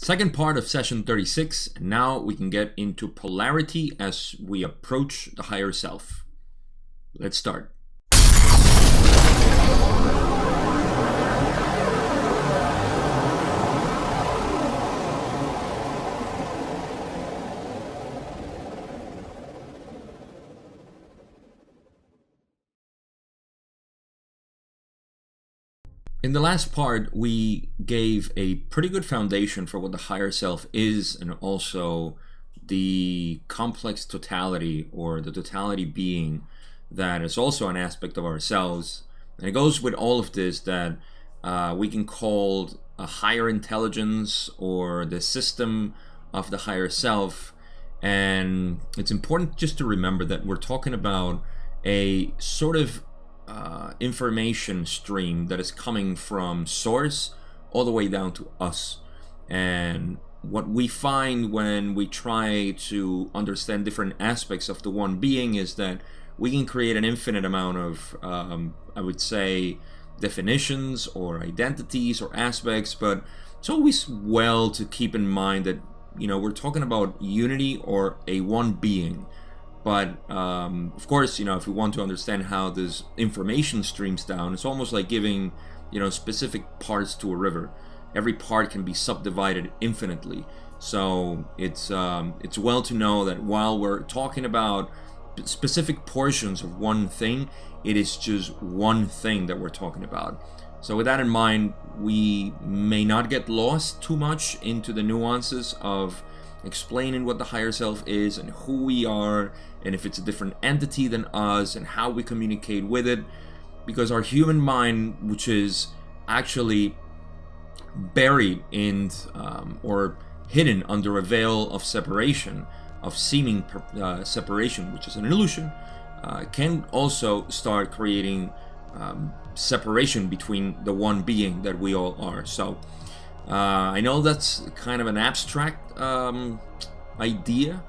Second part of session 36, and now we can get into polarity as we approach the higher self. Let's start. In the last part, we gave a pretty good foundation for what the higher self is, and also the complex totality, or the totality being that is also an aspect of ourselves. And it goes with all of this that we can call a higher intelligence, or the system of the higher self. And it's important just to remember that we're talking about a sort of information stream that is coming from source all the way down to us. And what we find when we try to understand different aspects of the one being is that we can create an infinite amount of I would say definitions or identities or aspects, but it's always well to keep in mind that, you know, we're talking about unity or a one being. But of course, you know, if we want to understand how this information streams down, it's almost like giving, you know, specific parts to a river. Every part can be subdivided infinitely. So it's well to know that while we're talking about specific portions of one thing, it is just one thing that we're talking about. So with that in mind, we may not get lost too much into the nuances of explaining what the higher self is and who we are, and if it's a different entity than us, and how we communicate with it, because our human mind, which is actually buried in or hidden under a veil of separation, of seeming separation, which is an illusion, can also start creating separation between the one being that we all are. So I know that's kind of an abstract idea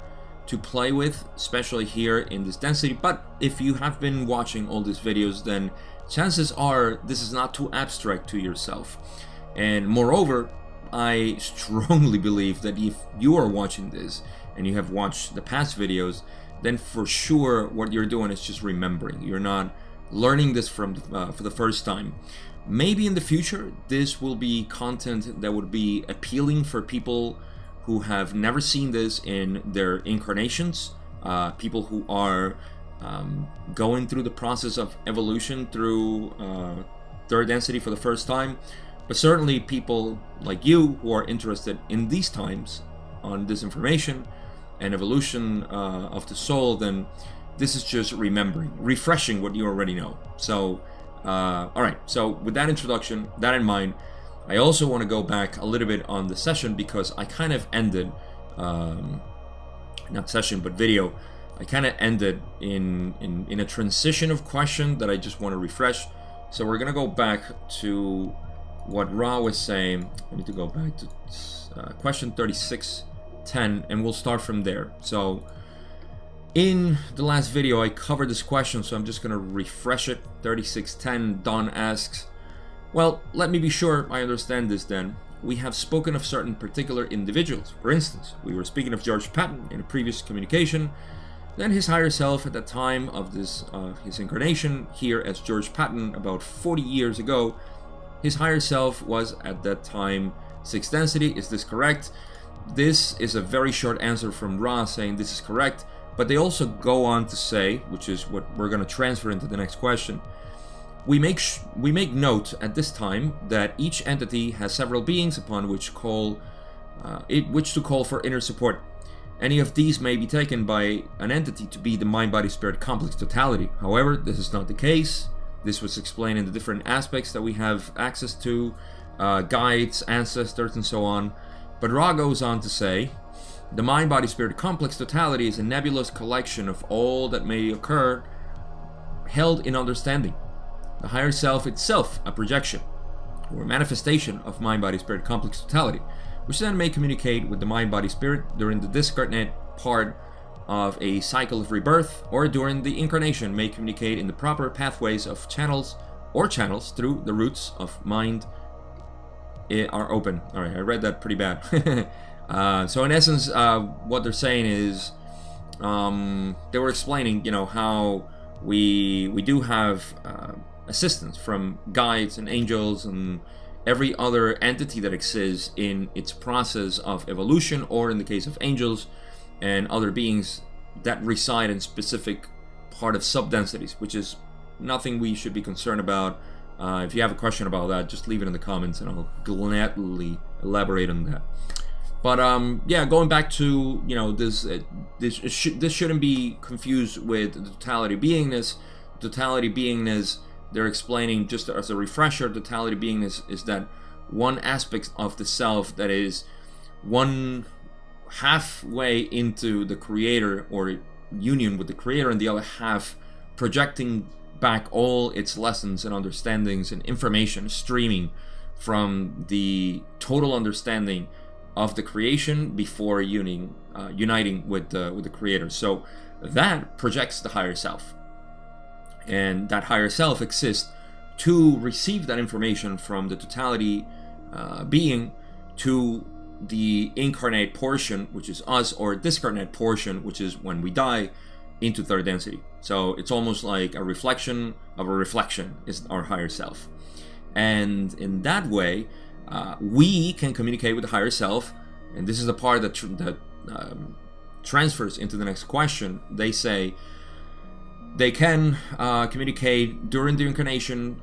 to play with, especially here in this density, but if you have been watching all these videos, then chances are this is not too abstract to yourself. And moreover, I strongly believe that if you are watching this and you have watched the past videos, then for sure what you're doing is just remembering. You're not learning this from for the first time. Maybe in the future this will be content that would be appealing for people who have never seen this in their incarnations, people who are going through the process of evolution through third density for the first time, but certainly people like you who are interested in these times on this information and evolution of the soul, then this is just remembering, refreshing what you already know. So alright, so with that introduction, that in mind, I also want to go back a little bit on the session, because I kind of ended, not session but video, I kind of ended in a transition of question that I just want to refresh. So we're gonna go back to what Ra was saying. I need to go back to question 3610, and we'll start from there. So in the last video I covered this question, so I'm just gonna refresh it. 3610, Don asks, well, let me be sure I understand this then. We have spoken of certain particular individuals. For instance, we were speaking of George Patton in a previous communication. Then his higher self at the time of this his incarnation here as George Patton about 40 years ago, his higher self was at that time 6th density. Is this correct? This is a very short answer from Ra saying this is correct, but they also go on to say, which is what we're going to transfer into the next question, we make note at this time that each entity has several beings upon which to call for inner support. Any of these may be taken by an entity to be the mind-body-spirit complex totality. However, this is not the case. This was explained in the different aspects that we have access to, guides, ancestors, and so on. But Ra goes on to say, the mind-body-spirit complex totality is a nebulous collection of all that may occur held in understanding. The higher self itself a projection or manifestation of mind-body-spirit complex totality, which then may communicate with the mind-body-spirit during the discarnate part of a cycle of rebirth, or during the incarnation may communicate in the proper pathways of channels through the roots of mind are open. All right, I read that pretty bad. So in essence, what they're saying is, they were explaining, how we do have assistance from guides and angels and every other entity that exists in its process of evolution, or in the case of angels and other beings that reside in specific part of subdensities, which is nothing we should be concerned about. If you have a question about that, just leave it in the comments and I'll gladly elaborate on that. But yeah, going back to this shouldn't be confused with the totality beingness. Totality beingness, they're explaining, just as a refresher, totality beingness is that one aspect of the self that is one halfway into the creator or union with the creator, and the other half projecting back all its lessons and understandings and information streaming from the total understanding of the creation before uniting with the creator. So that projects the higher self, and that higher self exists to receive that information from the totality being to the incarnate portion, which is us, or discarnate portion, which is when we die, into third density. So it's almost like a reflection of a reflection is our higher self. And in that way, we can communicate with the higher self. And this is the part that transfers into the next question. They say they can communicate during the incarnation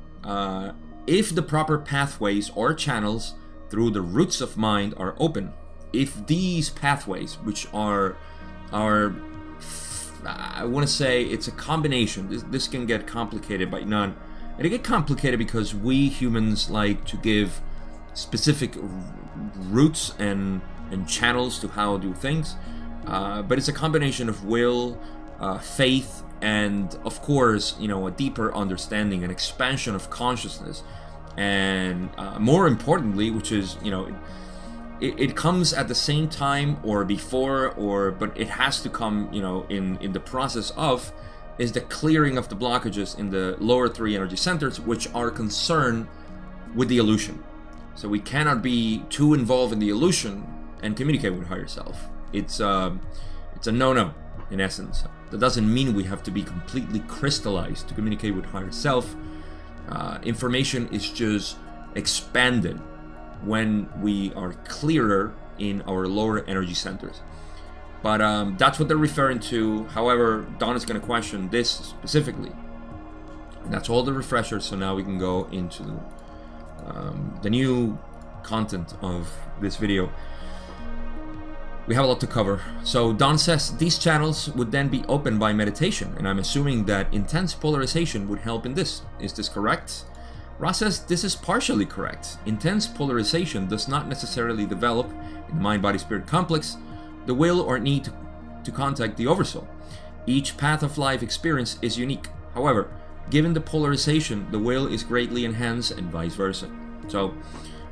if the proper pathways or channels through the roots of mind are open. If these pathways, which are I want to say it's a combination. This can get complicated by none. It get complicated because we humans like to give specific routes and channels to how to do things, but it's a combination of will, faith, and of course, a deeper understanding and expansion of consciousness. And more importantly, which is, it comes at the same time or before, but it has to come, in the process of, is the clearing of the blockages in the lower three energy centers, which are concerned with the illusion. So we cannot be too involved in the illusion and communicate with higher self. It's a no-no, in essence. That doesn't mean we have to be completely crystallized to communicate with higher self. Information is just expanded when we are clearer in our lower energy centers. But that's what they're referring to. However, Don is going to question this specifically. And that's all the refreshers, so now we can go into the new content of this video. We have a lot to cover. So Don says these channels would then be opened by meditation, and I'm assuming that intense polarization would help in this. Is this correct? Ross says this is partially correct. Intense polarization does not necessarily develop in the mind-body-spirit complex the will or need to contact the oversoul. Each path of life experience is unique. However, given the polarization, the will is greatly enhanced and vice versa. So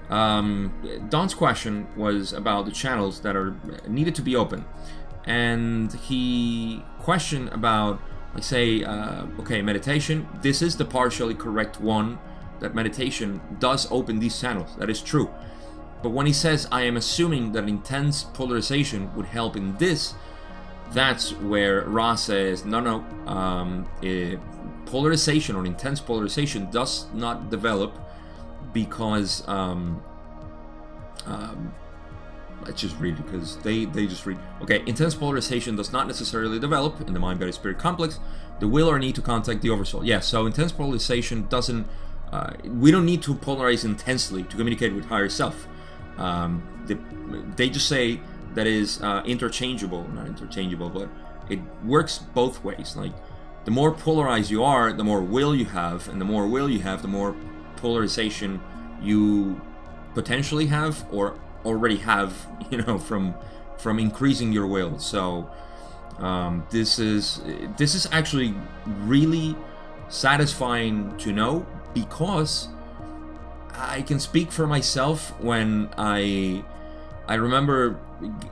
Don's question was about the channels that are needed to be open, and he questioned about, like, say, okay, meditation. This is the partially correct one, that meditation does open these channels. That is true. But when he says, I am assuming that intense polarization would help in this, that's where Ra says, no, polarization or intense polarization does not develop because let's just read it, because they just read. Okay, intense polarization does not necessarily develop in the mind-body-spirit complex the will or need to contact the oversoul. Yeah, so intense polarization doesn't, we don't need to polarize intensely to communicate with higher self. They just say that is interchangeable, not interchangeable, but it works both ways. Like, the more polarized you are, the more will you have, and the more will you have, the more polarization you potentially have or already have, from increasing your will. So this is actually really satisfying to know, because I can speak for myself when I remember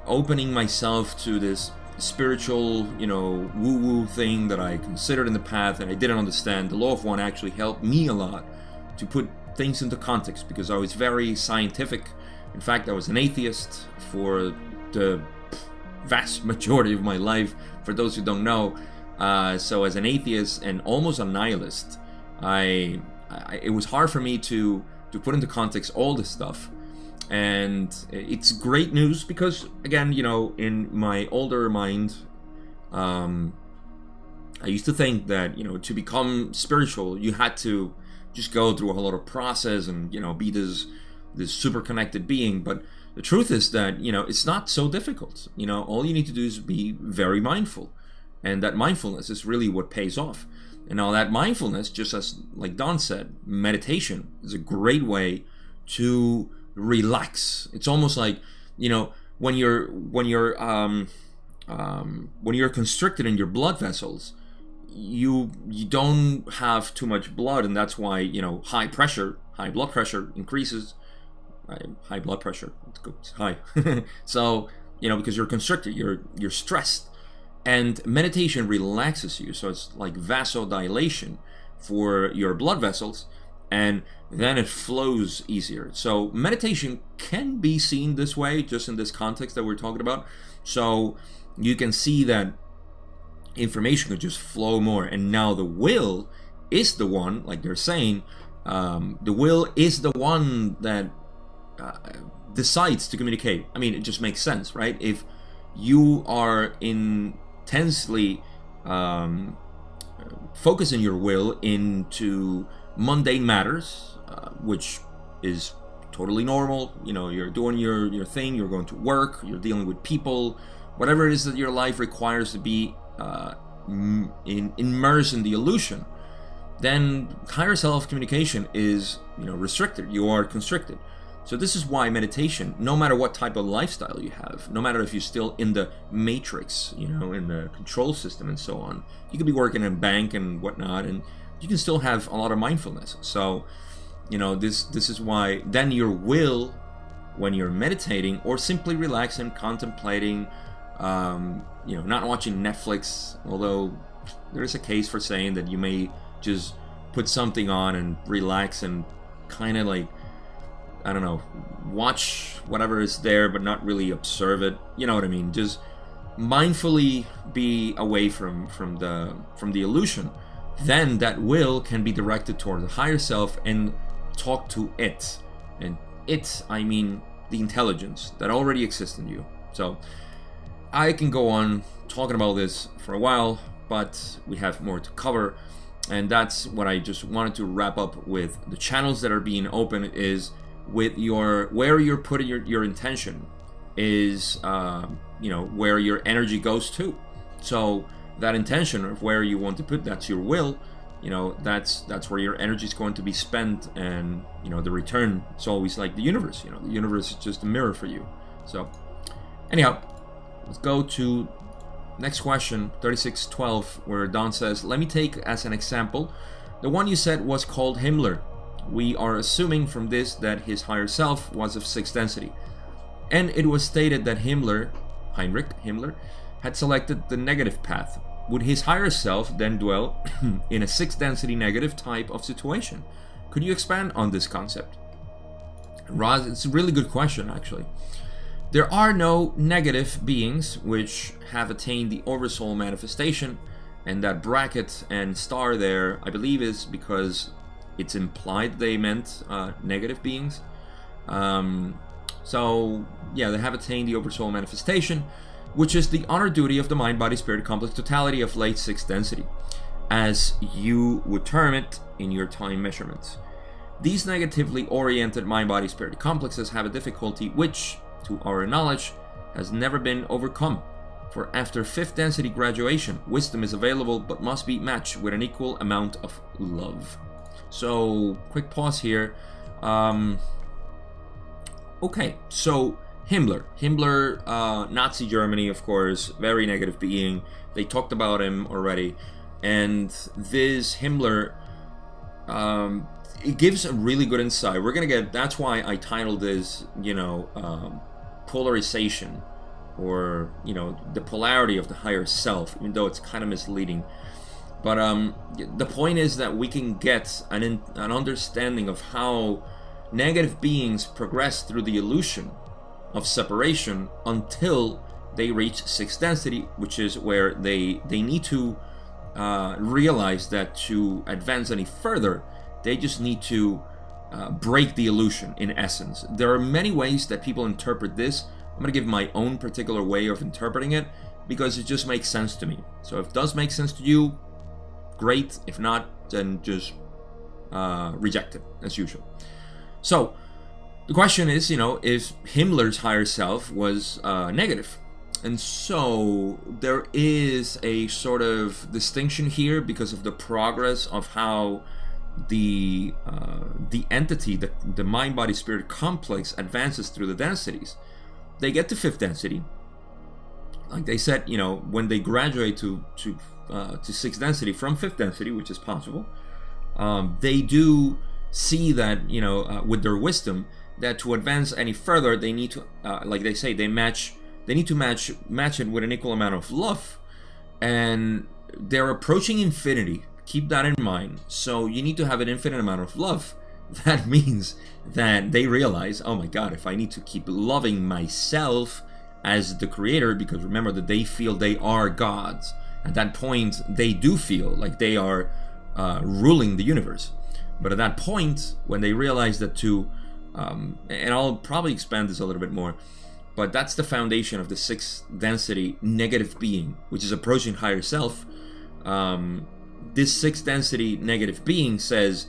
opening myself to this spiritual, woo-woo thing that I considered in the path and I didn't understand. The Law of One actually helped me a lot to put things into context because I was very scientific. In fact, I was an atheist for the vast majority of my life, for those who don't know. So as an atheist and almost a nihilist, it was hard for me to put into context all this stuff. And it's great news because, again, you know, in my older mind, I used to think that, you know, to become spiritual, you had to just go through a whole lot of process and, you know, be this super connected being. But the truth is that, you know, it's not so difficult. You know, all you need to do is be very mindful. And that mindfulness is really what pays off. And now that mindfulness, just as like Don said, meditation is a great way to relax. It's almost like, you know, when you're constricted in your blood vessels, you don't have too much blood, and that's why, you know, high blood pressure increases. High blood pressure, it's high. So, you know, because you're constricted, you're stressed, and meditation relaxes you. So it's like vasodilation for your blood vessels, and then it flows easier. So meditation can be seen this way, just in this context that we're talking about. So you can see that information could just flow more. And now the will is the one, like they're saying, the will is the one that decides to communicate. I mean, it just makes sense, right? If you are intensely focusing your will into mundane matters, which is totally normal. You know, you're doing your thing, you're going to work, you're dealing with people, whatever it is that your life requires to be immersed in the illusion, then higher self communication is, you know, restricted. You are constricted. So this is why meditation, no matter what type of lifestyle you have, no matter if you're still in the matrix, you know, in the control system and so on, you could be working in a bank and whatnot, and you can still have a lot of mindfulness. So, you know, this is why then your will, when you're meditating or simply relaxing, contemplating, you know, not watching Netflix, although there is a case for saying that you may just put something on and relax and kind of like, I don't know, watch whatever is there but not really observe it. You know what I mean? Just mindfully be away from the illusion. Then that will can be directed toward the higher self and talk to it. And it, I mean the intelligence that already exists in you. So I can go on talking about this for a while, but we have more to cover. And that's what I just wanted to wrap up with. The channels that are being open is with where you're putting your intention is, you know, where your energy goes to. So that intention of where you want to put, that's your will, you know, that's where your energy is going to be spent. And, you know, the return is always like the universe. You know, the universe is just a mirror for you. So anyhow, let's go to next question, 3612, where Don says, let me take as an example the one you said was called Himmler. We are assuming from this that his higher self was of 6th density, and it was stated that Heinrich Himmler had selected the negative path. Would his higher self then dwell in a 6th density negative type of situation? Could you expand on this concept? Roz, it's a really good question, actually. There are no negative beings which have attained the oversoul manifestation, and that bracket and star there, I believe, is because it's implied they meant negative beings. So yeah, they have attained the oversoul manifestation, which is the honor duty of the mind, body, spirit complex totality of late 6th density, as you would term it in your time measurements. These negatively oriented mind, body, spirit complexes have a difficulty which, to our knowledge, has never been overcome. For after 5th density graduation, wisdom is available but must be matched with an equal amount of love. So, quick pause here. Okay, so Himmler, Nazi Germany, of course, very negative being. They talked about him already. And this Himmler, it gives a really good insight. We're going to get, that's why I titled this, you know, polarization, or, you know, the polarity of the higher self, even though it's kind of misleading. But the point is that we can get an understanding of how negative beings progress through the illusion of separation until they reach sixth density, which is where they need to realize that to advance any further, they just need to break the illusion, in essence. There are many ways that people interpret this. I'm going to give my own particular way of interpreting it because it just makes sense to me. So if it does make sense to you, great. If not, then just reject it, as usual. So the question is, if Himmler's higher self was negative. And so there is a sort of distinction here because of the progress of how the entity, the mind-body-spirit complex advances through the densities. They get to fifth density. Like they said, when they graduate to sixth density from fifth density, which is possible, they do see that, with their wisdom, that to advance any further, they need to, like they say, they need to match it with an equal amount of love, and they're approaching infinity. Keep that in mind. So you need to have an infinite amount of love. That means that they realize, oh my God, if I need to keep loving myself as the creator, because remember that they feel they are gods. At that point, they do feel like they are ruling the universe. But at that point, when they realize that and I'll probably expand this a little bit more, but that's the foundation of the sixth density negative being, which is approaching higher self. This sixth density negative being says,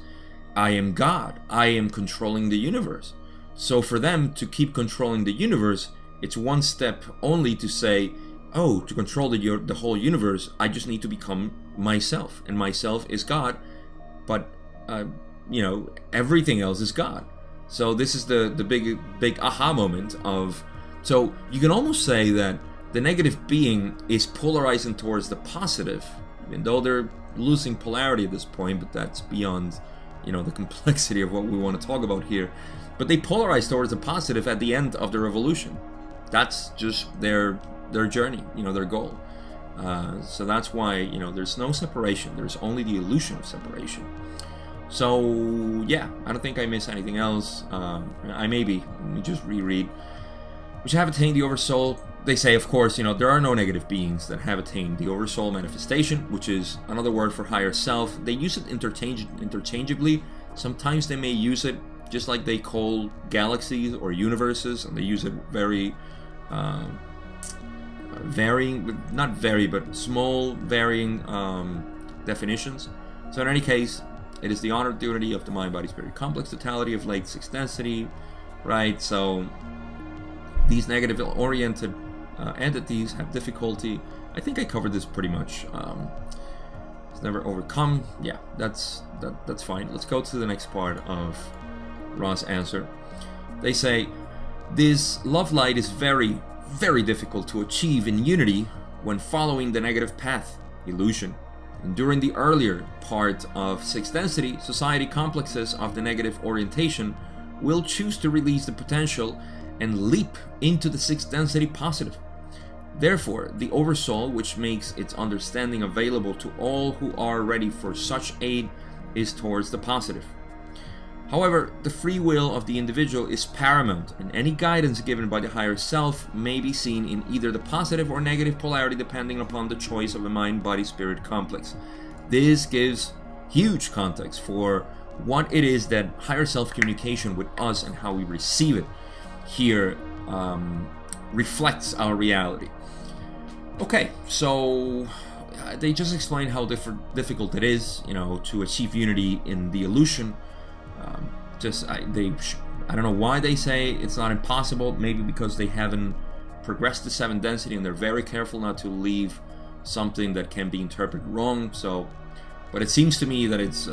I am God. I am controlling the universe. So for them to keep controlling the universe, it's one step only to say, oh, to control the whole universe, I just need to become myself. And myself is God. But, everything else is God. So this is the big aha moment of... So you can almost say that the negative being is polarizing towards the positive, even though they're losing polarity at this point, but that's beyond, the complexity of what we want to talk about here. But they polarize towards the positive at the end of the revolution. That's just their journey, their goal. So that's why, there's no separation. There's only the illusion of separation. So, yeah, I don't think I miss anything else. I maybe, let me just reread. Which have attained the oversoul. They say, of course, there are no negative beings that have attained the oversoul manifestation, which is another word for higher self. They use it interchangeably. Sometimes they may use it just like they call galaxies or universes, and they use it very varying, not very, but small varying definitions. So in any case, it is the honored unity of the mind-body-spirit complex totality of LEGGE sixth density, right? So these negative-oriented entities have difficulty. I think I covered this pretty much. It's never overcome. Yeah, that's fine. Let's go to the next part of Ra's answer. They say, this love light is very, very difficult to achieve in unity when following the negative path, illusion. And during the earlier part of sixth density, society complexes of the negative orientation will choose to release the potential and leap into the sixth density positive. Therefore, the oversoul, which makes its understanding available to all who are ready for such aid, is towards the positive. However, the free will of the individual is paramount, and any guidance given by the higher self may be seen in either the positive or negative polarity depending upon the choice of a mind-body-spirit complex. This gives huge context for what it is that higher self communication with us and how we receive it here reflects our reality. Okay, so they just explained how difficult it is, to achieve unity in the illusion. I don't know why they say it's not impossible. Maybe because they haven't progressed to seventh density and they're very careful not to leave something that can be interpreted wrong. So, but it seems to me that it's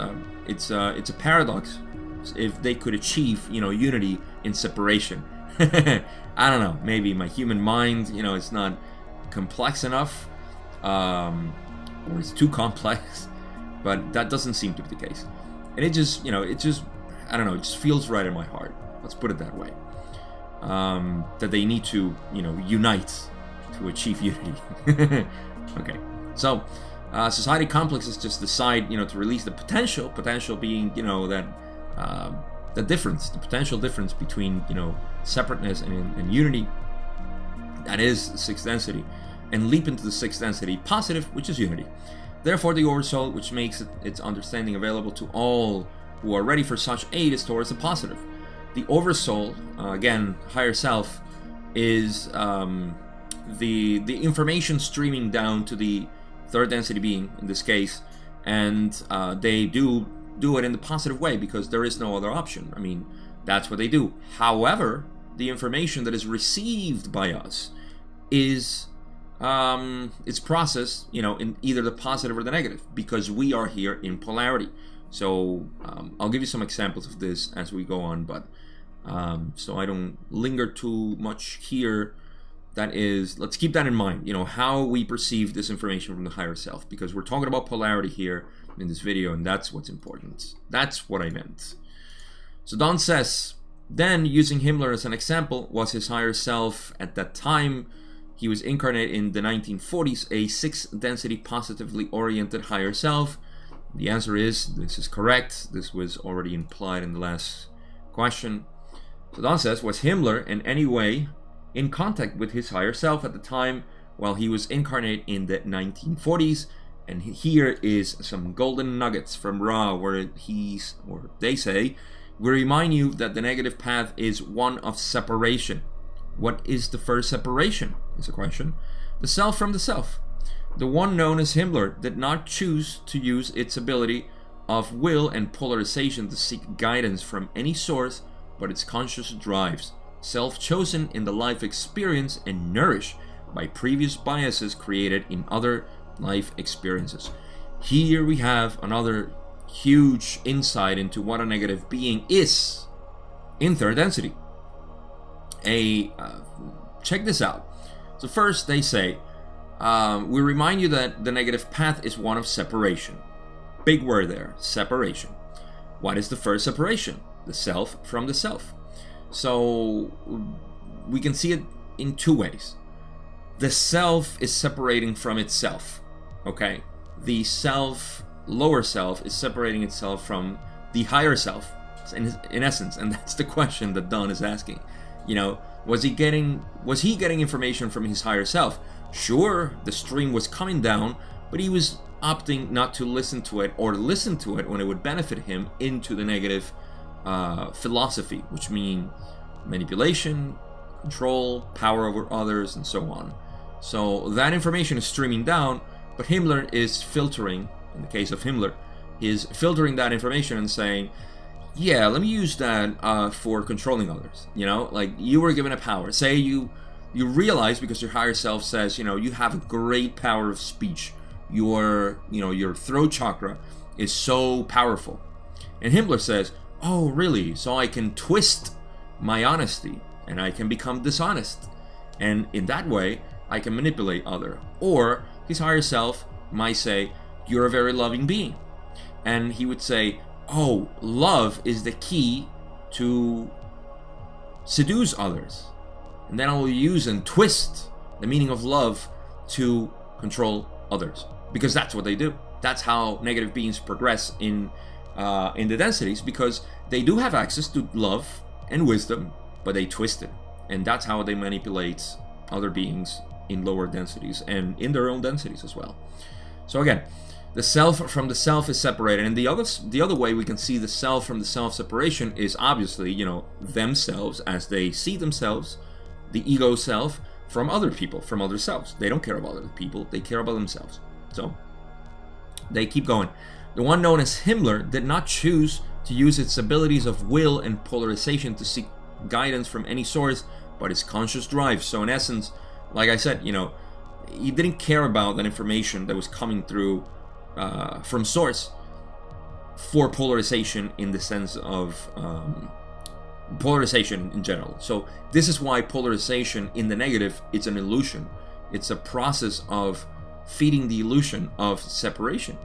a paradox if they could achieve unity in separation. I don't know. Maybe my human mind, it's not complex enough, or it's too complex. But that doesn't seem to be the case. And it just, I don't know, it just feels right in my heart. Let's put it that way. That they need to, unite to achieve unity. Okay. So, Society complexes just decide, to release the potential. Potential being, that the difference, the potential difference between, separateness and unity. That is sixth density, and leap into the sixth density, positive, which is unity. Therefore, the oversoul, which makes its understanding available to all who are ready for such aid, is towards the positive. The oversoul, again, higher self, is the information streaming down to the third density being, in this case, and they do it in the positive way because there is no other option. I mean, that's what they do. However, the information that is received by us is it's processed, in either the positive or the negative, because we are here in polarity. So I'll give you some examples of this as we go on, but so I don't linger too much here. That is, let's keep that in mind, how we perceive this information from the higher self, because we're talking about polarity here in this video, and that's what's important. That's what I meant. So Don says, then, using Himmler as an example, was his higher self at that time he was incarnate in the 1940s a sixth density positively oriented higher self? The answer is, this is correct. This was already implied in the last question. So Don says, was Himmler in any way in contact with his higher self at the time while he was incarnate in the 1940s? And here is some golden nuggets from Ra, where they say, we remind you that the negative path is one of separation. What is the first separation? Is a question. The self from the self. The one known as Himmler did not choose to use its ability of will and polarization to seek guidance from any source, but its conscious drives, self-chosen in the life experience and nourished by previous biases created in other life experiences. Here we have another huge insight into what a negative being is in third density. Check this out. So first they say, we remind you that the negative path is one of separation. Big word there, separation. What is the first separation? The self from the self. So we can see it in two ways. The self is separating from itself. Okay? The self, lower self, is separating itself from the higher self, in essence, and that's the question that Don is asking. Was he getting information from his higher self? Sure, the stream was coming down, but he was opting not to listen to it, or listen to it when it would benefit him, into the negative philosophy, which means manipulation, control, power over others, and so on. So that information is streaming down, but Himmler is filtering, in the case of Himmler, is filtering that information and saying, yeah, let me use that for controlling others. Like you were given a power. Say you realize, because your higher self says, you have a great power of speech. Your throat chakra is so powerful. And Himmler says, oh, really? So I can twist my honesty and I can become dishonest. And in that way, I can manipulate other. Or his higher self might say, you're a very loving being. And he would say, oh, love is the key to seduce others. And then I will use and twist the meaning of love to control others. Because that's what they do. That's how negative beings progress in the densities, because they do have access to love and wisdom, but they twist it. And that's how they manipulate other beings in lower densities and in their own densities as well. So again, the self from the self is separated, and the other way we can see the self from the self separation is obviously, themselves as they see themselves, the ego self, from other people, from other selves. They don't care about other people, they care about themselves. So they keep going. The one known as Himmler did not choose to use its abilities of will and polarization to seek guidance from any source, but its conscious drive. So in essence, like I said, he didn't care about that information that was coming through from source for polarization, in the sense of polarization in general. So this is why polarization in the negative, it's an illusion. It's a process of feeding the illusion of separation.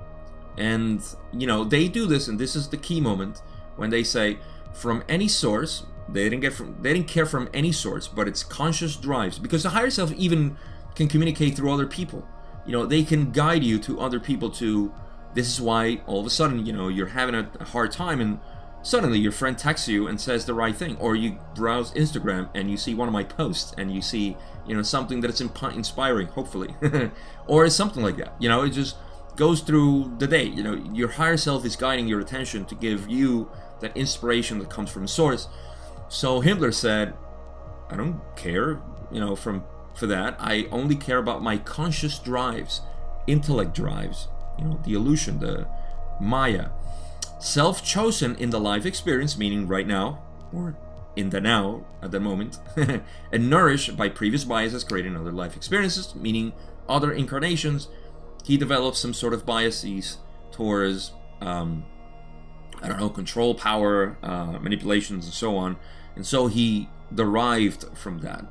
And they do this, and this is the key moment, when they say from any source. They didn't care from any source, but it's conscious drives, because the higher self even can communicate through other people. they can guide you to other people to, this is why all of a sudden, you're having a hard time and suddenly your friend texts you and says the right thing, or you browse Instagram and you see one of my posts and you see, something that is inspiring, hopefully, or something like that. It just goes through the day. Your higher self is guiding your attention to give you that inspiration that comes from the source. So Himmler said, I don't care, for that. I only care about my conscious drives, intellect drives, the illusion, the Maya. Self-chosen in the life experience, meaning right now, or in the now, at the moment, and nourished by previous biases created in other life experiences, meaning other incarnations. He developed some sort of biases towards, control, power, manipulations, and so on. And so he derived from that.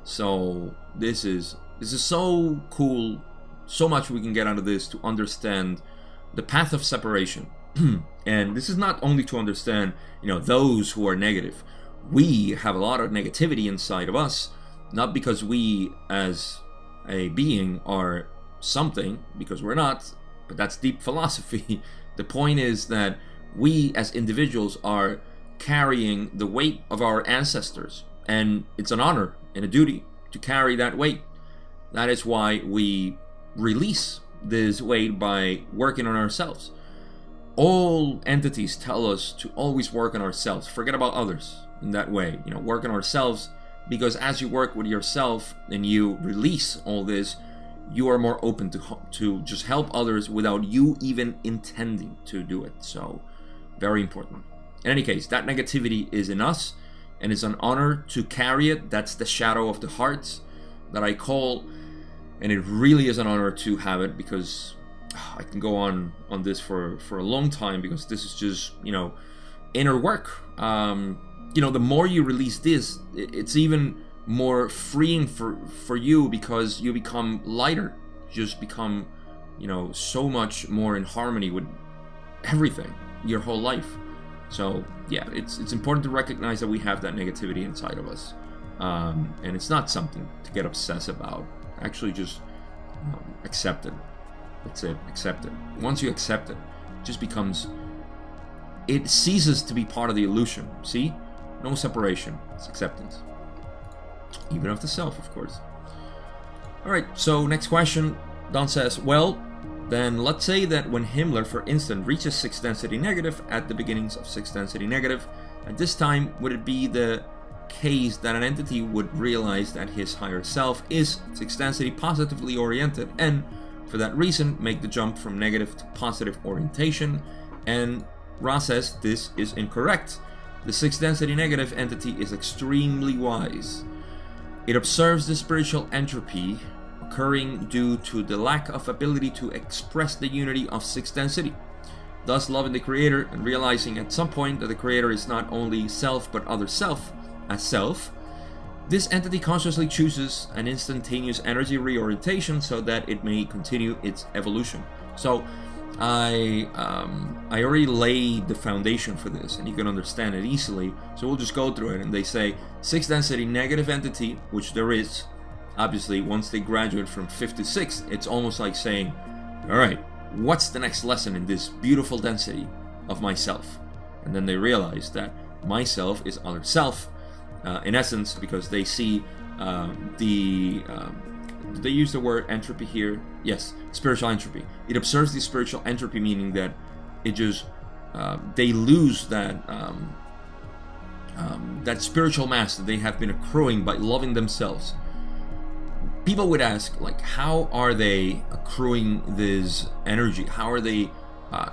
So this is so cool. So much we can get out of this to understand the path of separation. And this is not only to understand, those who are negative. We have a lot of negativity inside of us, not because we as a being are something, because we're not, but that's deep philosophy. The point is that we as individuals are carrying the weight of our ancestors, and it's an honor and a duty to carry that weight. That is why we release this weight by working on ourselves. All entities tell us to always work on ourselves. Forget about others in that way. Work on ourselves, because as you work with yourself and you release all this, you are more open to just help others without you even intending to do it. So, very important. In any case, that negativity is in us, and it's an honor to carry it. That's the shadow of the heart that I call, and it really is an honor to have it, because I can go on this for a long time, because this is just, inner work. The more you release this, it's even more freeing for you, because you become lighter. You just become, so much more in harmony with everything, your whole life. So yeah, it's important to recognize that we have that negativity inside of us, and it's not something to get obsessed about. Actually, just accept it. That's it. Accept it. Once you accept it, it just becomes, it ceases to be part of the illusion. See? No separation. It's acceptance. Even of the self, of course. Alright, so next question. Don says, well, then let's say that when Himmler, for instance, reaches 6th density negative at the beginnings of 6th density negative, at this time, would it be the case that an entity would realize that his higher self is 6th density positively oriented, and for that reason make the jump from negative to positive orientation? And Ra says this is incorrect. The 6th density negative entity is extremely wise. It observes the spiritual entropy occurring due to the lack of ability to express the unity of 6th density, thus loving the creator and realizing at some point that the creator is not only self but other self as self. This entity consciously chooses an instantaneous energy reorientation so that it may continue its evolution. So I already laid the foundation for this, and you can understand it easily. So we'll just go through it. And they say 6th density negative entity, which there is, obviously, once they graduate from 5th to 6th, it's almost like saying, all right, what's the next lesson in this beautiful density of myself? And then they realize that myself is other self, in essence, because they see they use the word entropy here. Yes, spiritual entropy. It observes the spiritual entropy, meaning that it just they lose that that spiritual mass that they have been accruing by loving themselves. People would ask, like, how are they accruing this energy? How are they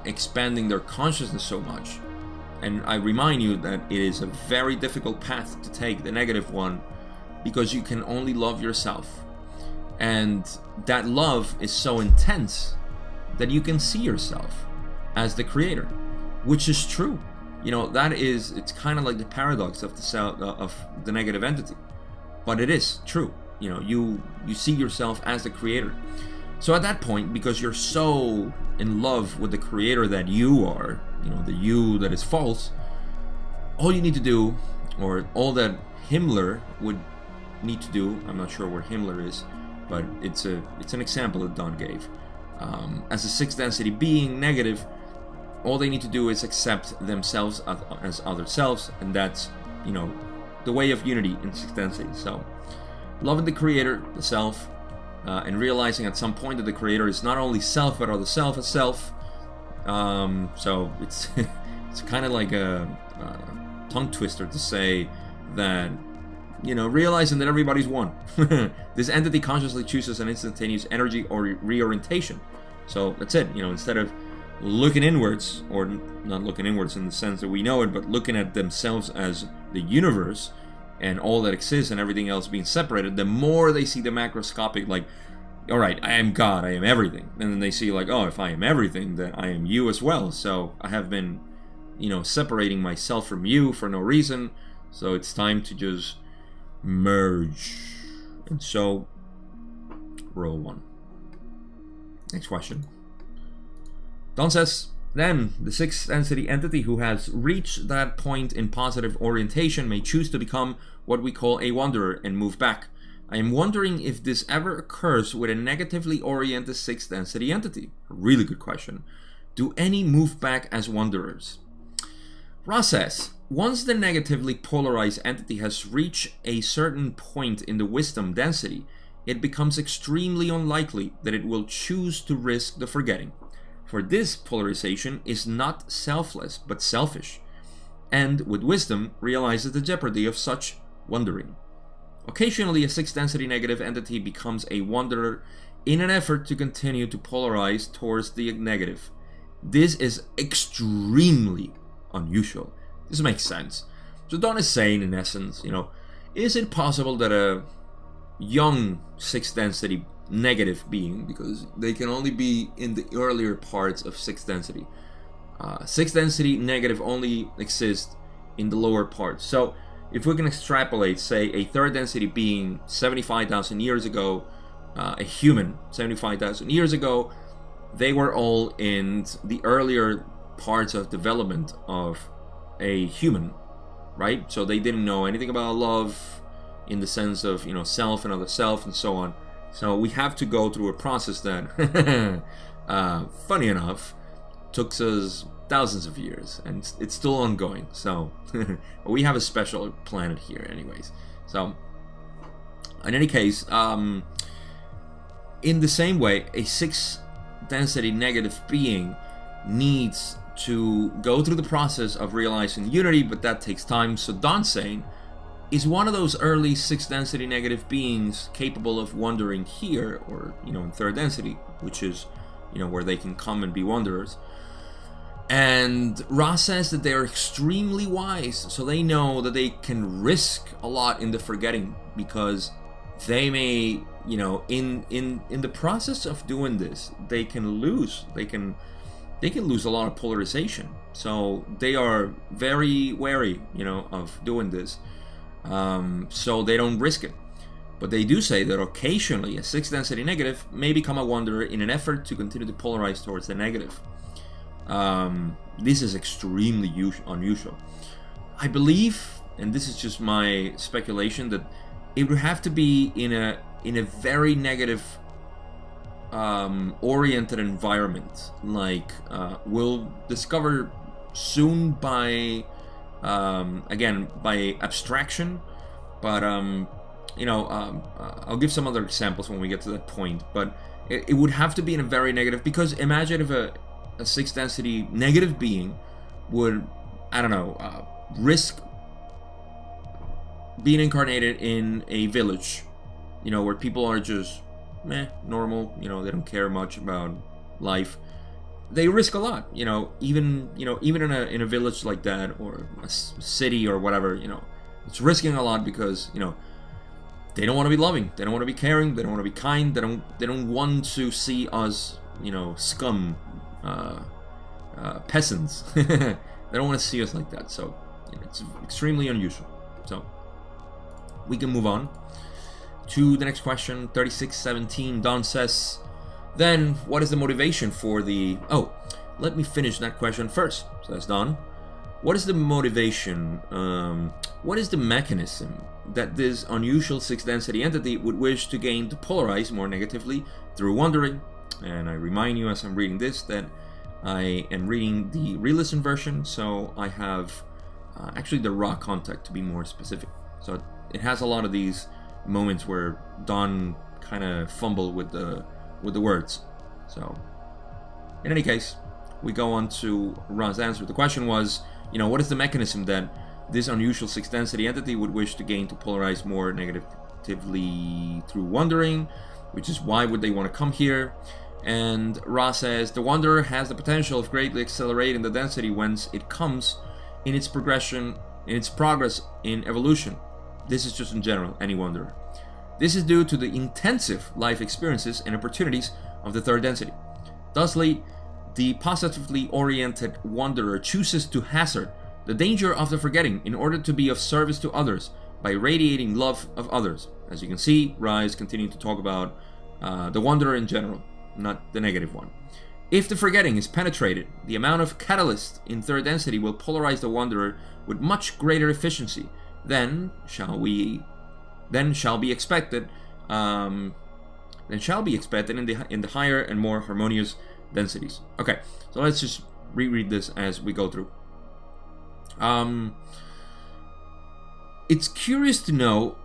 expanding their consciousness so much? And I remind you that it is a very difficult path to take, the negative one, because you can only love yourself. And that love is so intense that you can see yourself as the creator, which is true. It's kind of like the paradox of the negative entity, but it is true. You see yourself as the creator. So at that point, because you're so in love with the creator that you are, the you that is false, all you need to do, or all that Himmler would need to do, I'm not sure where Himmler is, but it's an example that Don gave. As a sixth density being negative, all they need to do is accept themselves as other selves, and that's, you know, the way of unity in sixth density. So loving the creator, the self, and realizing at some point that the creator is not only self but other self as self. So it's it's kind of like a tongue twister to say that, you know, realizing that everybody's one. This entity consciously chooses an instantaneous energy or reorientation. So that's it. You know, instead of looking inwards, or not looking inwards in the sense that we know it, but looking at themselves as the universe and all that exists and everything else being separated, the more they see the macroscopic, like, all right, I am God, I am everything. And then they see like, oh, if I am everything, then I am you as well. So I have been, you know, separating myself from you for no reason. So it's time to just merge. And so, roll one. Next question. Don says, then the sixth density entity who has reached that point in positive orientation may choose to become what we call a wanderer and move back. I am wondering if this ever occurs with a negatively oriented sixth density entity. A really good question. Do any move back as wanderers? Ra says, once the negatively polarized entity has reached a certain point in the wisdom density, it becomes extremely unlikely that it will choose to risk the forgetting. For this polarization is not selfless but selfish, and with wisdom realizes the jeopardy of such wandering. Occasionally a sixth density negative entity becomes a wanderer in an effort to continue to polarize towards the negative. This is extremely unusual. This makes sense. So Don is saying, in essence, you know, is it possible that a young sixth density negative being, because they can only be in the earlier parts of sixth density, sixth density negative only exists in the lower parts. So if we can extrapolate, say, a third density being 75,000 years ago, a human 75,000 years ago, they were all in the earlier parts of development of a human, right? So they didn't know anything about love in the sense of, you know, self and other self and so on. So we have to go through a process that, funny enough, took us thousands of years, and it's still ongoing. So we have a special planet here anyways. So in any case, in the same way, a sixth density negative being needs to go through the process of realizing unity, but that takes time. So Don's saying, is one of those early sixth density negative beings capable of wandering here, or, you know, in third density, which is, you know, where they can come and be wanderers. And Ra says that they are extremely wise, so they know that they can risk a lot in the forgetting, because they may, you know, in the process of doing this, they can lose a lot of polarization. So they are very wary, you know, of doing this. So they don't risk it. But they do say that occasionally a sixth density negative may become a wanderer in an effort to continue to polarize towards the negative. This is extremely unusual. I believe, and this is just my speculation, that it would have to be in a very negative oriented environment. Like we'll discover soon by again, by abstraction, but you know, I'll give some other examples when we get to that point. But it would have to be in a very negative, because imagine if a sixth density negative being would, I don't know, risk being incarnated in a village, you know, where people are just normal, you know, they don't care much about life. They risk a lot, you know, even in a village like that, or a city or whatever, you know, it's risking a lot, because, you know, they don't want to be loving, they don't want to be caring, they don't want to be kind, they don't want to see us, you know, scum, peasants. They don't want to see us like that. So, you know, it's extremely unusual. So we can move on to the next question. 3617. Don says, then what is the motivation for the... Oh, let me finish that question first, says Don. What is the motivation? What is the mechanism that this unusual sixth density entity would wish to gain to polarize more negatively through wondering? And I remind you as I'm reading this that I am reading the re-listen version, so I have actually the raw contact to be more specific. So it has a lot of these moments where Don kind of fumbled with the words. So in any case, we go on to Ra's answer. The question was, what is the mechanism that this unusual sixth density entity would wish to gain to polarize more negatively through wondering, which is why would they want to come here? And Ra says, the wanderer has the potential of greatly accelerating the density whence it comes in its progress in evolution. This is just in general, any wanderer. This is due to the intensive life experiences and opportunities of the third density. Thusly, the positively oriented wanderer chooses to hazard the danger of the forgetting in order to be of service to others by radiating love of others. As you can see, Ra is continuing to talk about the wanderer in general, not the negative one. If the forgetting is penetrated, the amount of catalyst in third density will polarize the wanderer with much greater efficiency than shall be expected in the higher and more harmonious densities. Okay, so let's just reread this as we go through. It's curious to know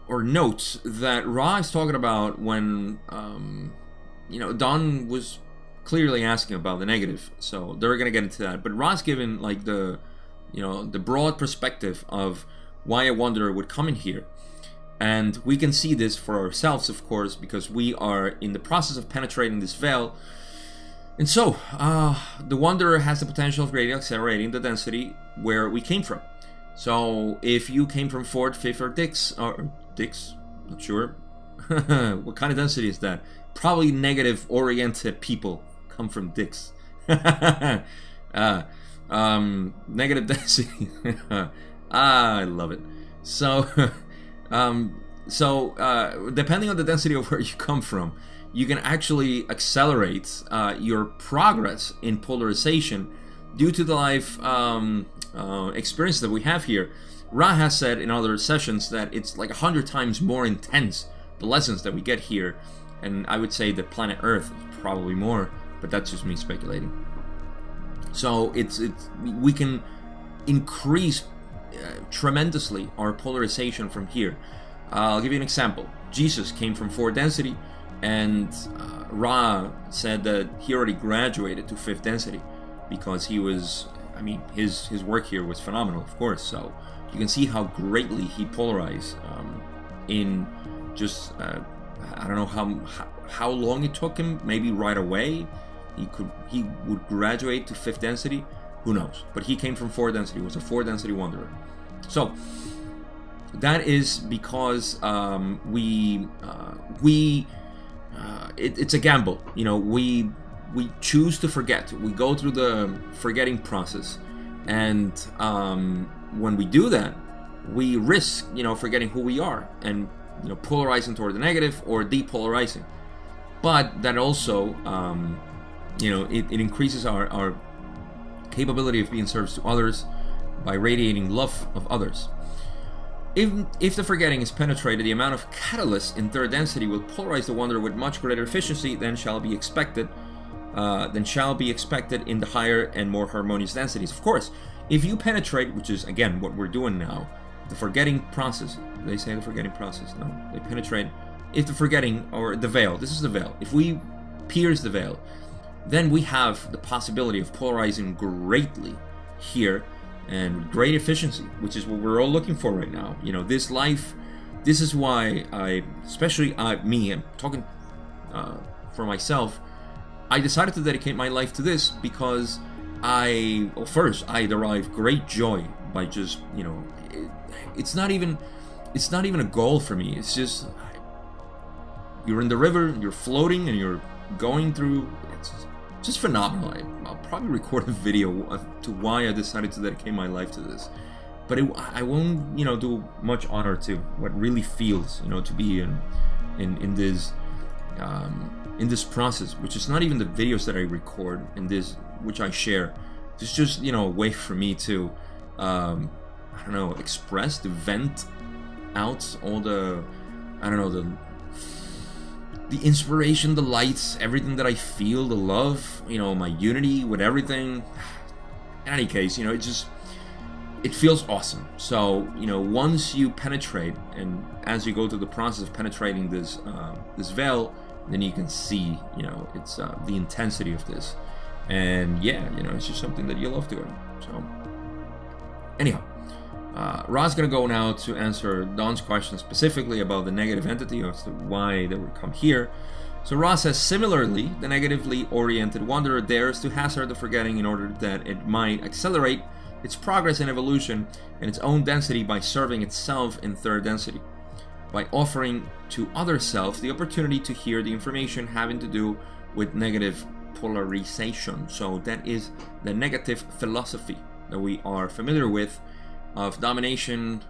or note that Ra is talking about when Don was clearly asking about the negative, so they're gonna get into that. But Ra's given like the broad perspective of why a wanderer would come in here, and we can see this for ourselves, of course, because we are in the process of penetrating this veil. And so, the wanderer has the potential of greatly accelerating the density where we came from. So, if you came from 4th, 5th, or Dix, not sure. What kind of density is that? Probably negative-oriented people come from Dix. Negative density. I love it. So, depending on the density of where you come from, you can actually accelerate your progress in polarization due to the life experience that we have here. Ra has said in other sessions that it's like 100 times more intense, the lessons that we get here, and I would say that planet Earth is probably more, but that's just me speculating. So we can increase tremendously our polarization from here. I'll give you an example. Jesus came from 4th density, and Ra said that he already graduated to 5th density because he was, his work here was phenomenal, of course. So you can see how greatly he polarized in just I don't know how long it took him. Maybe right away he would graduate to 5th density. Who knows? But he came from 4th density. He was a 4th density wanderer. So that is because it's a gamble. We choose to forget. We go through the forgetting process, and when we do that, we risk forgetting who we are and polarizing toward the negative or depolarizing. But that also it increases our capability of being service to others by radiating love of others. If the forgetting is penetrated, the amount of catalyst in third density will polarize the wanderer with much greater efficiency than shall be expected in the higher and more harmonious densities. Of course, if you penetrate, which is again what we're doing now, the forgetting process. They say the forgetting process. No, they penetrate. If the forgetting or the veil, this is the veil. If we pierce the veil, then we have the possibility of polarizing greatly here and with great efficiency, which is what we're all looking for right now. This life, this is why I'm talking for myself, I decided to dedicate my life to this because first, I derive great joy by just, it's not even a goal for me. It's just, you're in the river, you're floating, and you're going through, it's just phenomenal. I'll probably record a video to why I decided to dedicate my life to this. But I won't, do much honor to what really feels, to be in this process, which is not even the videos that I record in this, which I share It's just, you know, a way for me to, I don't know, express, to vent out all the, I don't know, the inspiration, the lights, everything that I feel, the love, you know, my unity with everything. In any case, you know, it feels awesome. So, you know, once you penetrate, and as you go through the process of penetrating this this veil, then you can see, you know, it's the intensity of this. And yeah, you know, it's just something that you love doing. So anyhow, Ra's gonna go now to answer Don's question specifically about the negative entity, as to why they would come here. So Ra says, similarly, the negatively oriented wanderer dares to hazard the forgetting in order that it might accelerate its progress and evolution in its own density by serving itself in third density, by offering to other self the opportunity to hear the information having to do with negative polarization. So that is the negative philosophy that we are familiar with, of domination,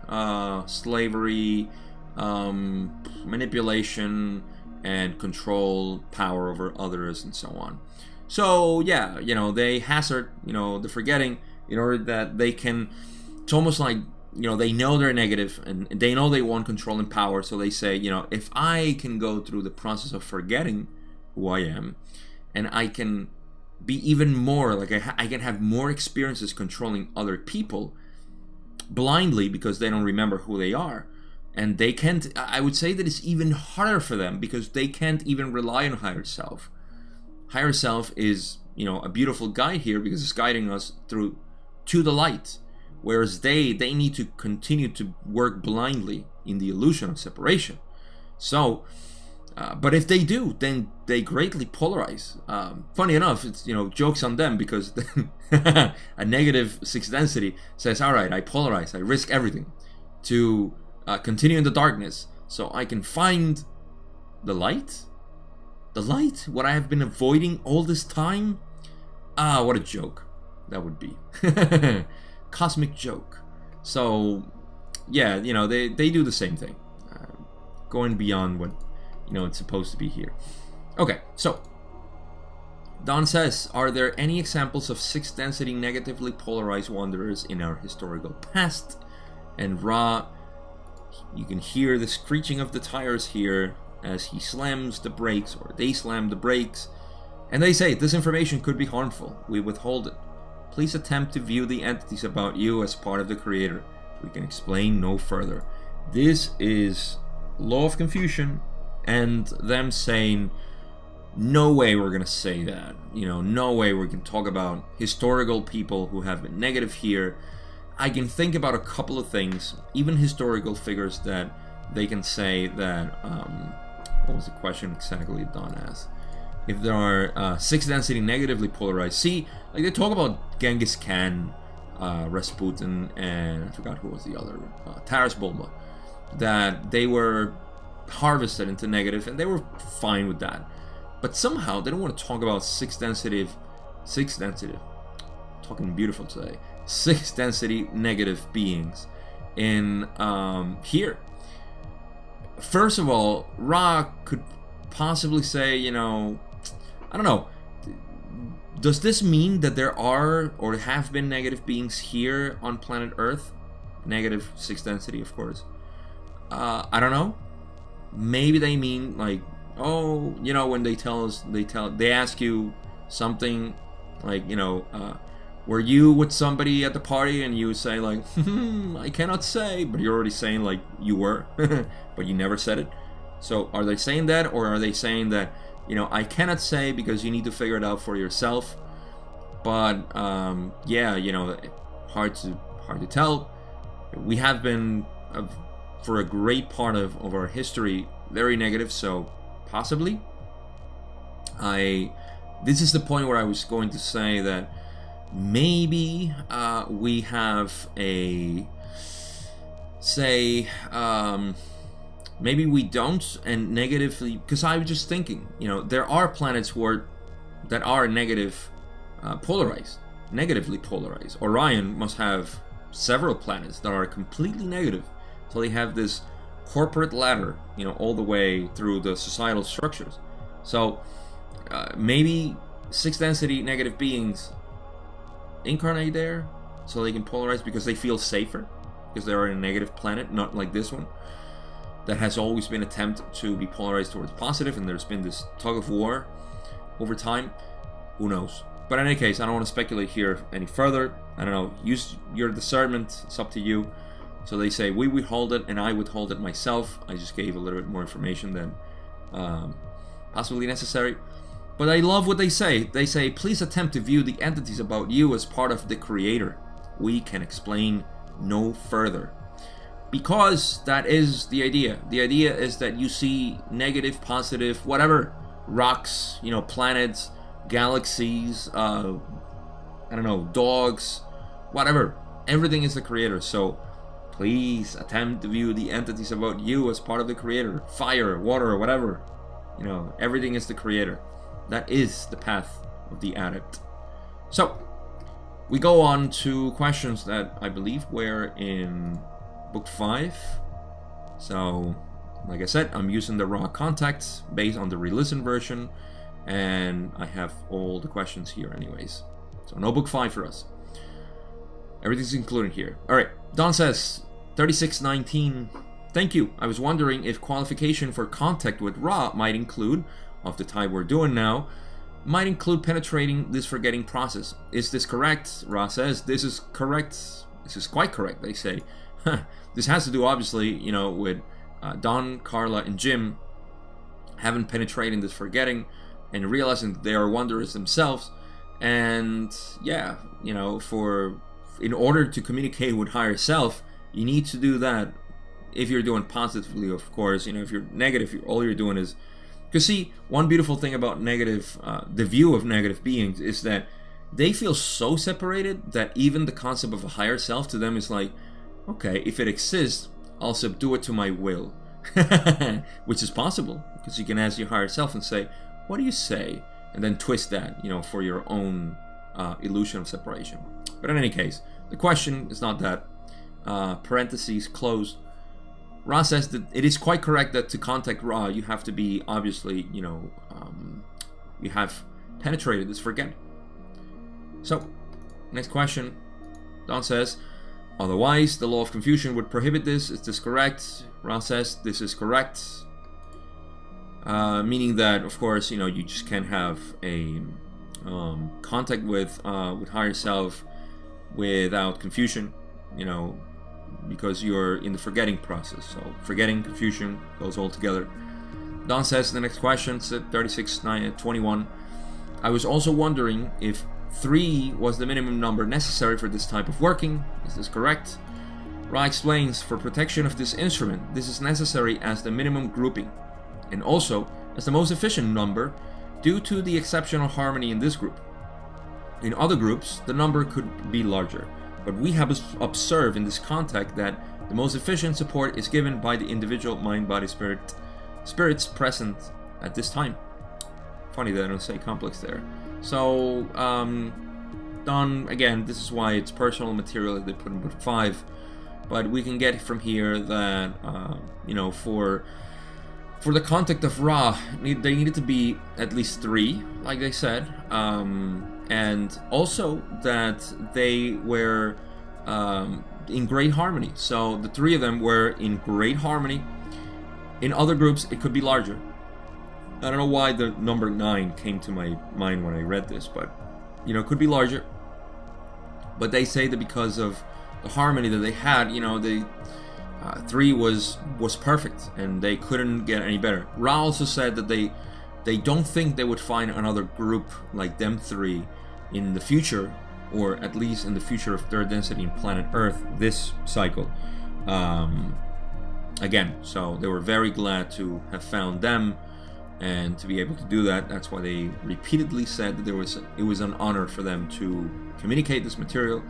slavery, manipulation, and control, power over others, and so on. So yeah, you know, they hazard, you know, the forgetting in order that they can, it's almost like, you know, they know they're negative and they know they want control and power. So they say, you know, if I can go through the process of forgetting who I am, and I can be even more, like I can have more experiences controlling other people blindly because they don't remember who they are. And they can't, I would say that it's even harder for them because they can't even rely on higher self. Higher self is, you know, a beautiful guide here because it's guiding us through to the light. Whereas they need to continue to work blindly in the illusion of separation. So, but if they do, then they greatly polarize. Funny enough, it's, you know, jokes on them because a negative sixth density says, all right, I polarize, I risk everything to continue in the darkness so I can find the light. The light? What I have been avoiding all this time? Ah, what a joke that would be. Cosmic joke. So, yeah, you know, they do the same thing. Going beyond what, you know, it's supposed to be here. Okay, so Don says, are there any examples of sixth density negatively polarized wanderers in our historical past? And Ra, you can hear the screeching of the tires here as he slams the brakes, or they slam the brakes, and they say, this information could be harmful. We withhold it. Please attempt to view the entities about you as part of the Creator. We can explain no further. This is Law of Confusion and them saying, no way we're going to say that. You know, no way we can talk about historical people who have been negative here. I can think about a couple of things, even historical figures that they can say that, what was the question exactly Don asked? If there are sixth density negatively polarized. See, like they talk about Genghis Khan, Rasputin, and I forgot who was the other, Taras Bulba, that they were harvested into negative and they were fine with that. But somehow they don't want to talk about sixth density, talking beautiful today, sixth density negative beings in here. First of all, Ra could possibly say, you know, I don't know, does this mean that there are or have been negative beings here on planet Earth? Negative sixth density, of course. I don't know. Maybe they mean like, oh, you know, when they ask you something like, you know, were you with somebody at the party, and you say like, I cannot say, but you're already saying like you were, but you never said it. So are they saying that, or are they saying that, you know, I cannot say because you need to figure it out for yourself? But yeah, you know, hard to tell. We have been for a great part of our history very negative, so possibly. This is the point where I was going to say that maybe we have a, say, maybe we don't, and negatively, because I was just thinking, you know, there are planets that are negative, negatively polarized. Orion must have several planets that are completely negative, so they have this corporate ladder, you know, all the way through the societal structures. So maybe sixth density negative beings incarnate there so they can polarize because they feel safer, because they're in a negative planet, not like this one that has always been attempt to be polarized towards positive, and there's been this tug of war over time. Who knows? But in any case, I don't want to speculate here any further. I don't know, use your discernment, it's up to you. So they say we withhold it and I withhold it myself. I just gave a little bit more information than possibly necessary. But I love what they say. They say, please attempt to view the entities about you as part of the creator. We can explain no further. Because that is the idea. The idea is that you see negative, positive, whatever, rocks, you know, planets, galaxies, I don't know, dogs, whatever. Everything is the creator. So please attempt to view the entities about you as part of the creator. Fire, water, whatever. You know, everything is the creator. That is the path of the adept. So we go on to questions that I believe were in book 5. So like I said, I'm using the raw context based on the re-listen version, and I have all the questions here anyways. So no book 5 for us. Everything's included here. Alright, Don says 3619. Thank you. I was wondering if qualification for contact with Ra might include, of the type we're doing now, might include penetrating this forgetting process. Is this correct? Ra says this is correct. This is quite correct, they say. This has to do, obviously, you know, with Don, Carla, and Jim having penetrating this forgetting and realizing that they are wanderers themselves. And yeah, you know, in order to communicate with higher self, you need to do that. If you're doing positively, of course, you know, if you're negative, all you're doing is, because see, one beautiful thing about negative, the view of negative beings is that they feel so separated that even the concept of a higher self to them is like, okay, if it exists, I'll subdue it to my will. Which is possible, because you can ask your higher self and say, what do you say? And then twist that, you know, for your own illusion of separation. But in any case, the question is not that. Parentheses closed. Ra says that it is quite correct that to contact Ra, you have to be, obviously, you know, you have penetrated this forget. So, next question. Don says, otherwise, the law of confusion would prohibit this. Is this correct? Ra says, this is correct. Meaning that, of course, you know, you just can't have a contact with higher self without confusion, you know, because you're in the forgetting process. So forgetting, confusion goes all together. Don says the next question, 3621. I was also wondering if 3 was the minimum number necessary for this type of working. Is this correct? Ra explains, for protection of this instrument, this is necessary as the minimum grouping, and also as the most efficient number due to the exceptional harmony in this group. In other groups, the number could be larger, but we have observed in this contact that the most efficient support is given by the individual mind, body, spirits present at this time. Funny that I don't say complex there. So, Don, again, this is why it's personal material that they put in book 5, but we can get from here that, you know, for the contact of Ra, they needed to be at least 3, like they said, and also that they were in great harmony. So the 3 of them were in great harmony. In other groups, it could be larger. I don't know why the number 9 came to my mind when I read this, but, you know, it could be larger. But they say that because of the harmony that they had, you know, 3 was perfect, and they couldn't get any better. Ra also said that they don't think they would find another group like them 3 in the future, or at least in the future of third density in planet Earth this cycle. Again, so they were very glad to have found them and to be able to do that. That's why they repeatedly said that it was an honor for them to communicate this material,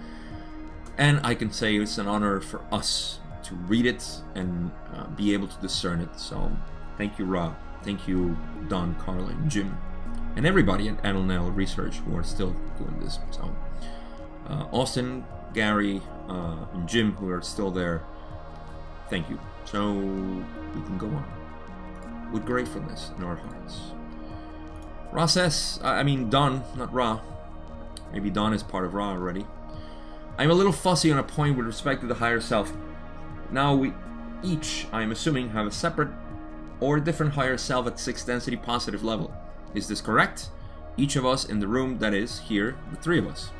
and I can say it's an honor for us to read it and be able to discern it. So thank you, Ra. Thank you, Don, Carla, and Jim, and everybody at NLNL Research who are still doing this. So Austin, Gary, and Jim, who are still there, thank you. So we can go on with gratefulness in our hearts. Ra says, Don, not Ra. Maybe Don is part of Ra already. I'm a little fussy on a point with respect to the higher self. Now we each, I'm assuming, have a separate or different higher self at 6th density positive level. Is this correct? Each of us in the room, that is, here, the 3 of us.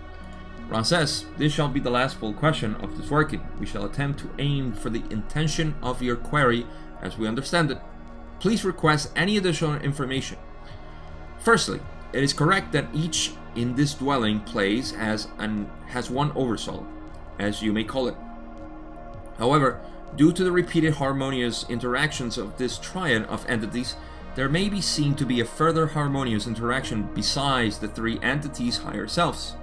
Ra says, this shall be the last full question of this working. We shall attempt to aim for the intention of your query as we understand it. Please request any additional information. Firstly, it is correct that each in this dwelling place has one oversoul, as you may call it. However, due to the repeated harmonious interactions of this triad of entities, there may be seen to be a further harmonious interaction besides the 3 entities' higher selves.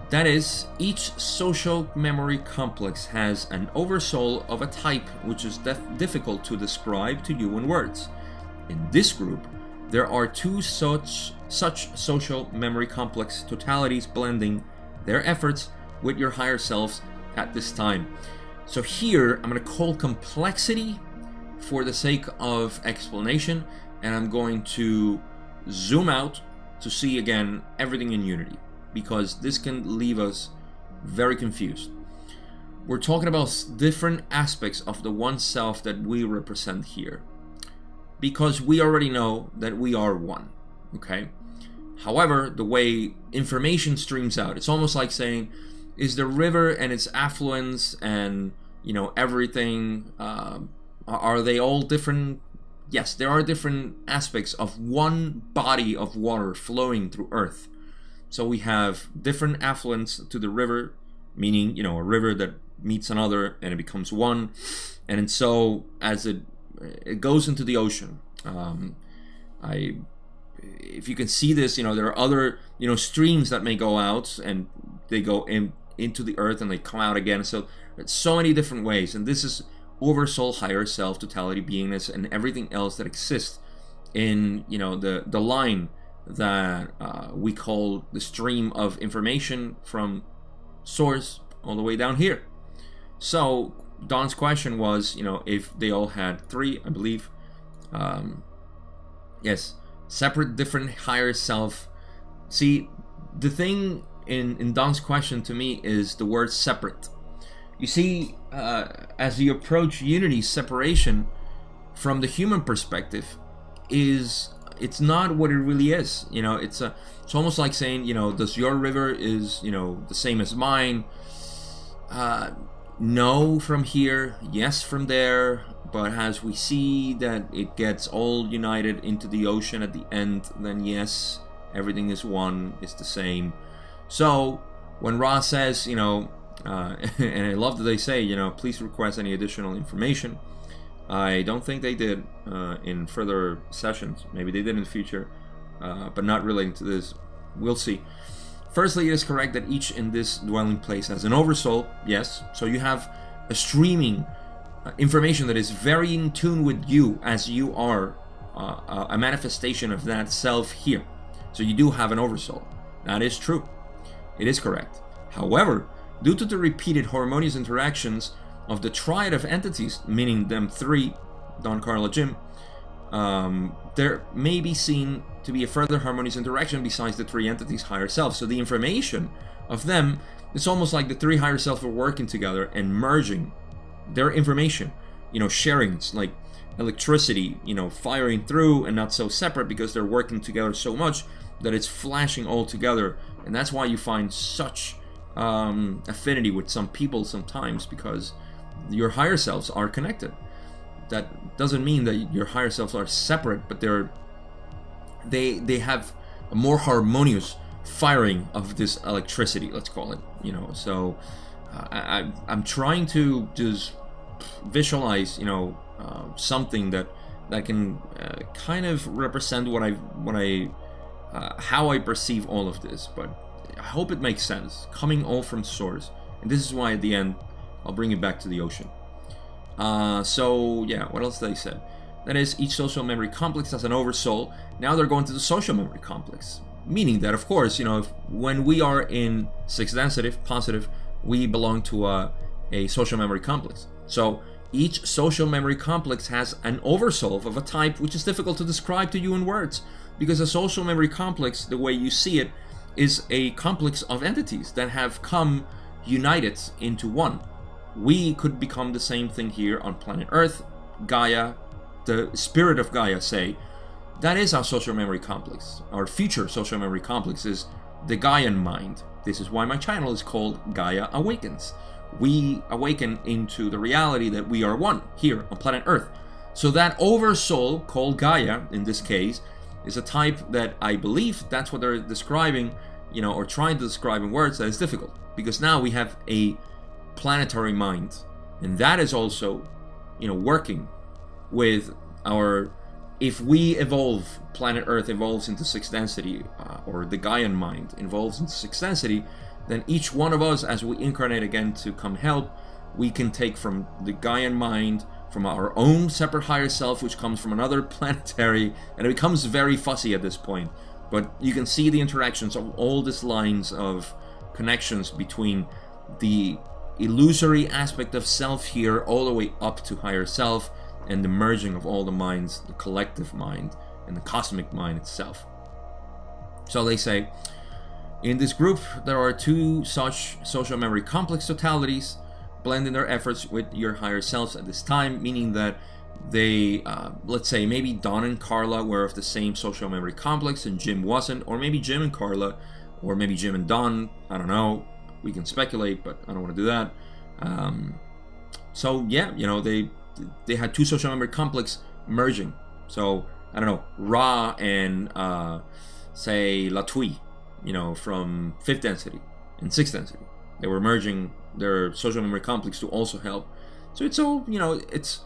That is, each social memory complex has an oversoul of a type which is difficult to describe to you in words. In this group, there are 2 such social memory complex totalities blending their efforts with your higher selves at this time. So here, I'm going to call complexity for the sake of explanation, and I'm going to zoom out to see again everything in unity, because this can leave us very confused. We're talking about different aspects of the one self that we represent here, because we already know that we are one, okay? However, the way information streams out, it's almost like saying, is the river and its affluents and, you know, everything, are they all different? Yes, there are different aspects of one body of water flowing through Earth. So we have different affluents to the river, meaning, you know, a river that meets another and it becomes one. And so as it goes into the ocean, if you can see this, you know, there are other, you know, streams that may go out and they go into the earth and they come out again. So it's so many different ways, and this is oversoul, higher self, totality, beingness, and everything else that exists in, you know, the line that we call the stream of information from source all the way down here. So Don's question was, you know, if they all had 3, I believe, yes, separate, different higher self. See, the thing in Don's question to me is the word separate. You see, as you approach unity, separation from the human perspective it's not what it really is. You know, it's almost like saying, you know, does your river is, you know, the same as mine? No from here, yes from there, but as we see that it gets all united into the ocean at the end, then yes, everything is one, it's the same. So when Ra says, you know, and I love that they say, you know, please request any additional information. I don't think they did in further sessions. Maybe they did in the future, but not relating to this. We'll see. Firstly, it is correct that each in this dwelling place has an oversoul. Yes, so you have a streaming information that is very in tune with you, as you are a manifestation of that self here. So you do have an oversoul. That is true. It is correct. However, due to the repeated harmonious interactions of the triad of entities, meaning them 3, Don, Carla, Jim, there may be seen to be a further harmonious interaction besides the 3 entities' higher self. So the information of them, it's almost like the 3 higher self are working together and merging their information, you know, sharing. It's like electricity, you know, firing through and not so separate, because they're working together so much that it's flashing all together. And that's why you find such affinity with some people sometimes, because your higher selves are connected. That doesn't mean that your higher selves are separate, but they have a more harmonious firing of this electricity, let's call it, you know. So I'm trying to just visualize, you know, something that can kind of represent how I perceive all of this, but I hope it makes sense, coming all from source. And this is why at the end I'll bring it back to the ocean. So yeah, what else they said? That is, each social memory complex has an oversoul. Now they're going to the social memory complex, meaning that, of course, you know, when we are in 6th density positive, we belong to a social memory complex. So each social memory complex has an oversoul of a type which is difficult to describe to you in words, because a social memory complex, the way you see it, is a complex of entities that have come united into one. We could become the same thing here on planet Earth. Gaia, the spirit of Gaia, say, that is our social memory complex. Our future social memory complex is the Gaian mind. This is why my channel is called Gaia Awakens. We awaken into the reality that we are one here on planet Earth. So that oversoul, called Gaia in this case, is a type that I believe that's what they're describing, or trying to describe in words, that is difficult. Because now we have a planetary mind, and that is also, working with our, if we evolve, planet Earth evolves into sixth density, or the Gaian mind evolves into sixth density, then each one of us, as we incarnate again to come help, we can take from the Gaian mind, from our own separate higher self, which comes from another planetary, and it becomes very fussy at this point. But you can see the interactions of all these lines of connections between the illusory aspect of self here all the way up to higher self, and the merging of all the minds, the collective mind and the cosmic mind itself. So they say, in this group there are two such social memory complex totalities blending their efforts with your higher selves at this time, meaning that they, let's say maybe Don and Carla were of the same social memory complex and Jim wasn't, or maybe Jim and Carla, or maybe Jim and Don, I don't know, we can speculate, but I don't want to do that. So yeah, they had two social memory complex merging. So I don't know, Ra and say Latui, from fifth density and sixth density, they were merging their social memory complex to also help. So it's all, it's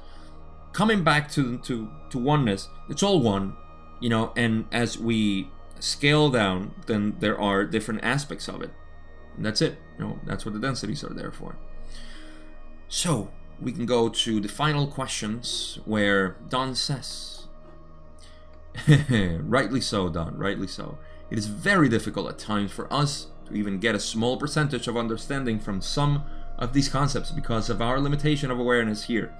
coming back to oneness. It's all one, and as we scale down, then there are different aspects of it, and that's it. That's what the densities are there for. So we can go to the final questions, where Don says, rightly so, Don, rightly so. It is very difficult at times for us to even get a small percentage of understanding from some of these concepts because of our limitation of awareness here.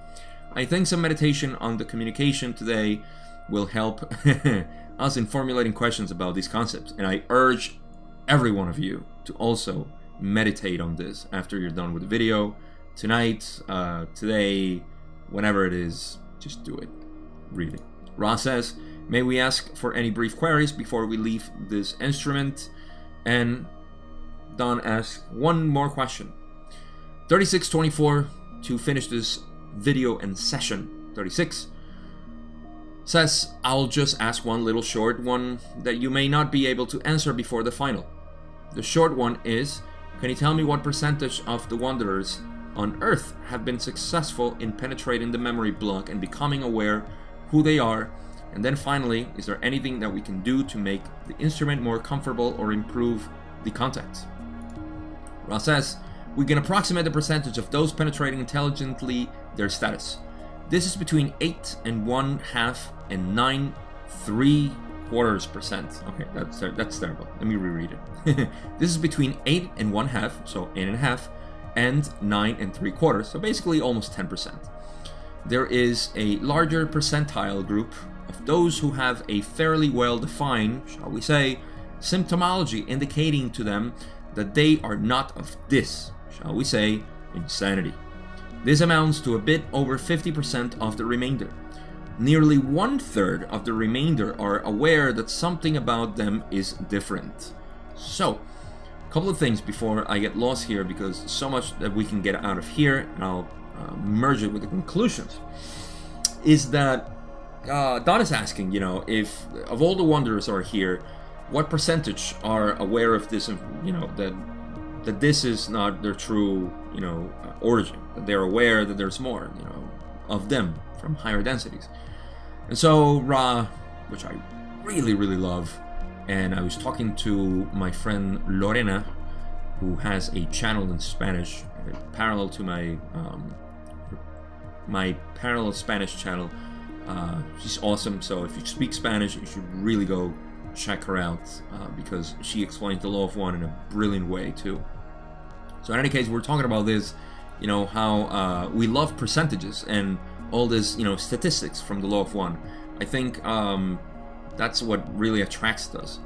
I think some meditation on the communication today will help us in formulating questions about these concepts, and I urge every one of you to also meditate on this after you're done with the video. Tonight, today, whenever it is, just do it. Read it. Ra says, may we ask for any brief queries before we leave this instrument? And Don asks one more question. 3624, to finish this video and session 36, says, I'll just ask one little short one that you may not be able to answer before the final. The short one is, can you tell me what percentage of the wanderers on Earth have been successful in penetrating the memory block and becoming aware who they are? And then finally, is there anything that we can do to make the instrument more comfortable or improve the contact? Ra says, we can approximate the percentage of those penetrating intelligently their status. This is between 8 and 1/2 and 9 3/4%. Okay, that's terrible. Let me reread it. This is between 8 and 1/2, so 8.5, and 9 3/4, so basically almost 10%. There is a larger percentile group of those who have a fairly well-defined, shall we say, symptomology indicating to them that they are not of this, shall we say, insanity. This amounts to a bit over 50% of the remainder. Nearly 1/3 of the remainder are aware that something about them is different. So, a couple of things before I get lost here, because so much that we can get out of here, and I'll merge it with the conclusions, is that Don is asking, if of all the wanderers are here, what percentage are aware of this, that this is not their true, origin, that they're aware that there's more, of them from higher densities. And so Ra, which I really, really love, and I was talking to my friend Lorena, who has a channel in Spanish, parallel to my parallel Spanish channel. She's awesome, so if you speak Spanish, you should really go check her out, because she explains the law of one in a brilliant way too. So in any case, we're talking about this, how we love percentages and all this, statistics from the law of one. I think that's what really attracts us.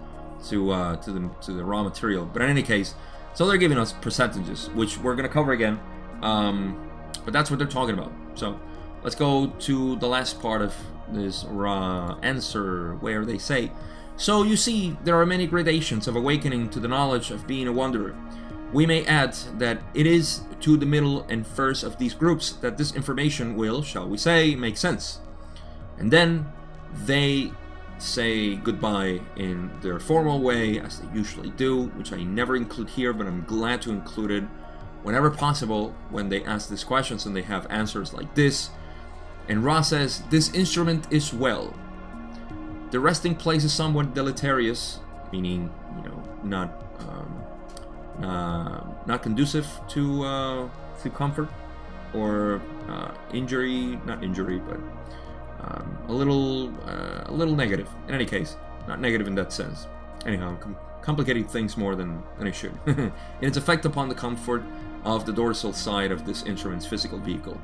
to the raw material. But in any case, so they're giving us percentages, which we're gonna cover again. But that's what they're talking about. So let's go to the last part of this answer, where they say, so you see, there are many gradations of awakening to the knowledge of being a wanderer. We may add that it is to the middle and first of these groups that this information will, shall we say, make sense. And then they say goodbye in their formal way, as they usually do, which I never include here, but I'm glad to include it whenever possible when they ask these questions and they have answers like this. And Ra says, this instrument is well. The resting place is somewhat deleterious, meaning, not conducive to comfort, or injury, not injury, but a little negative. In any case, not negative in that sense. Anyhow, complicating things more than it should. In its effect upon the comfort of the dorsal side of this instrument's physical vehicle.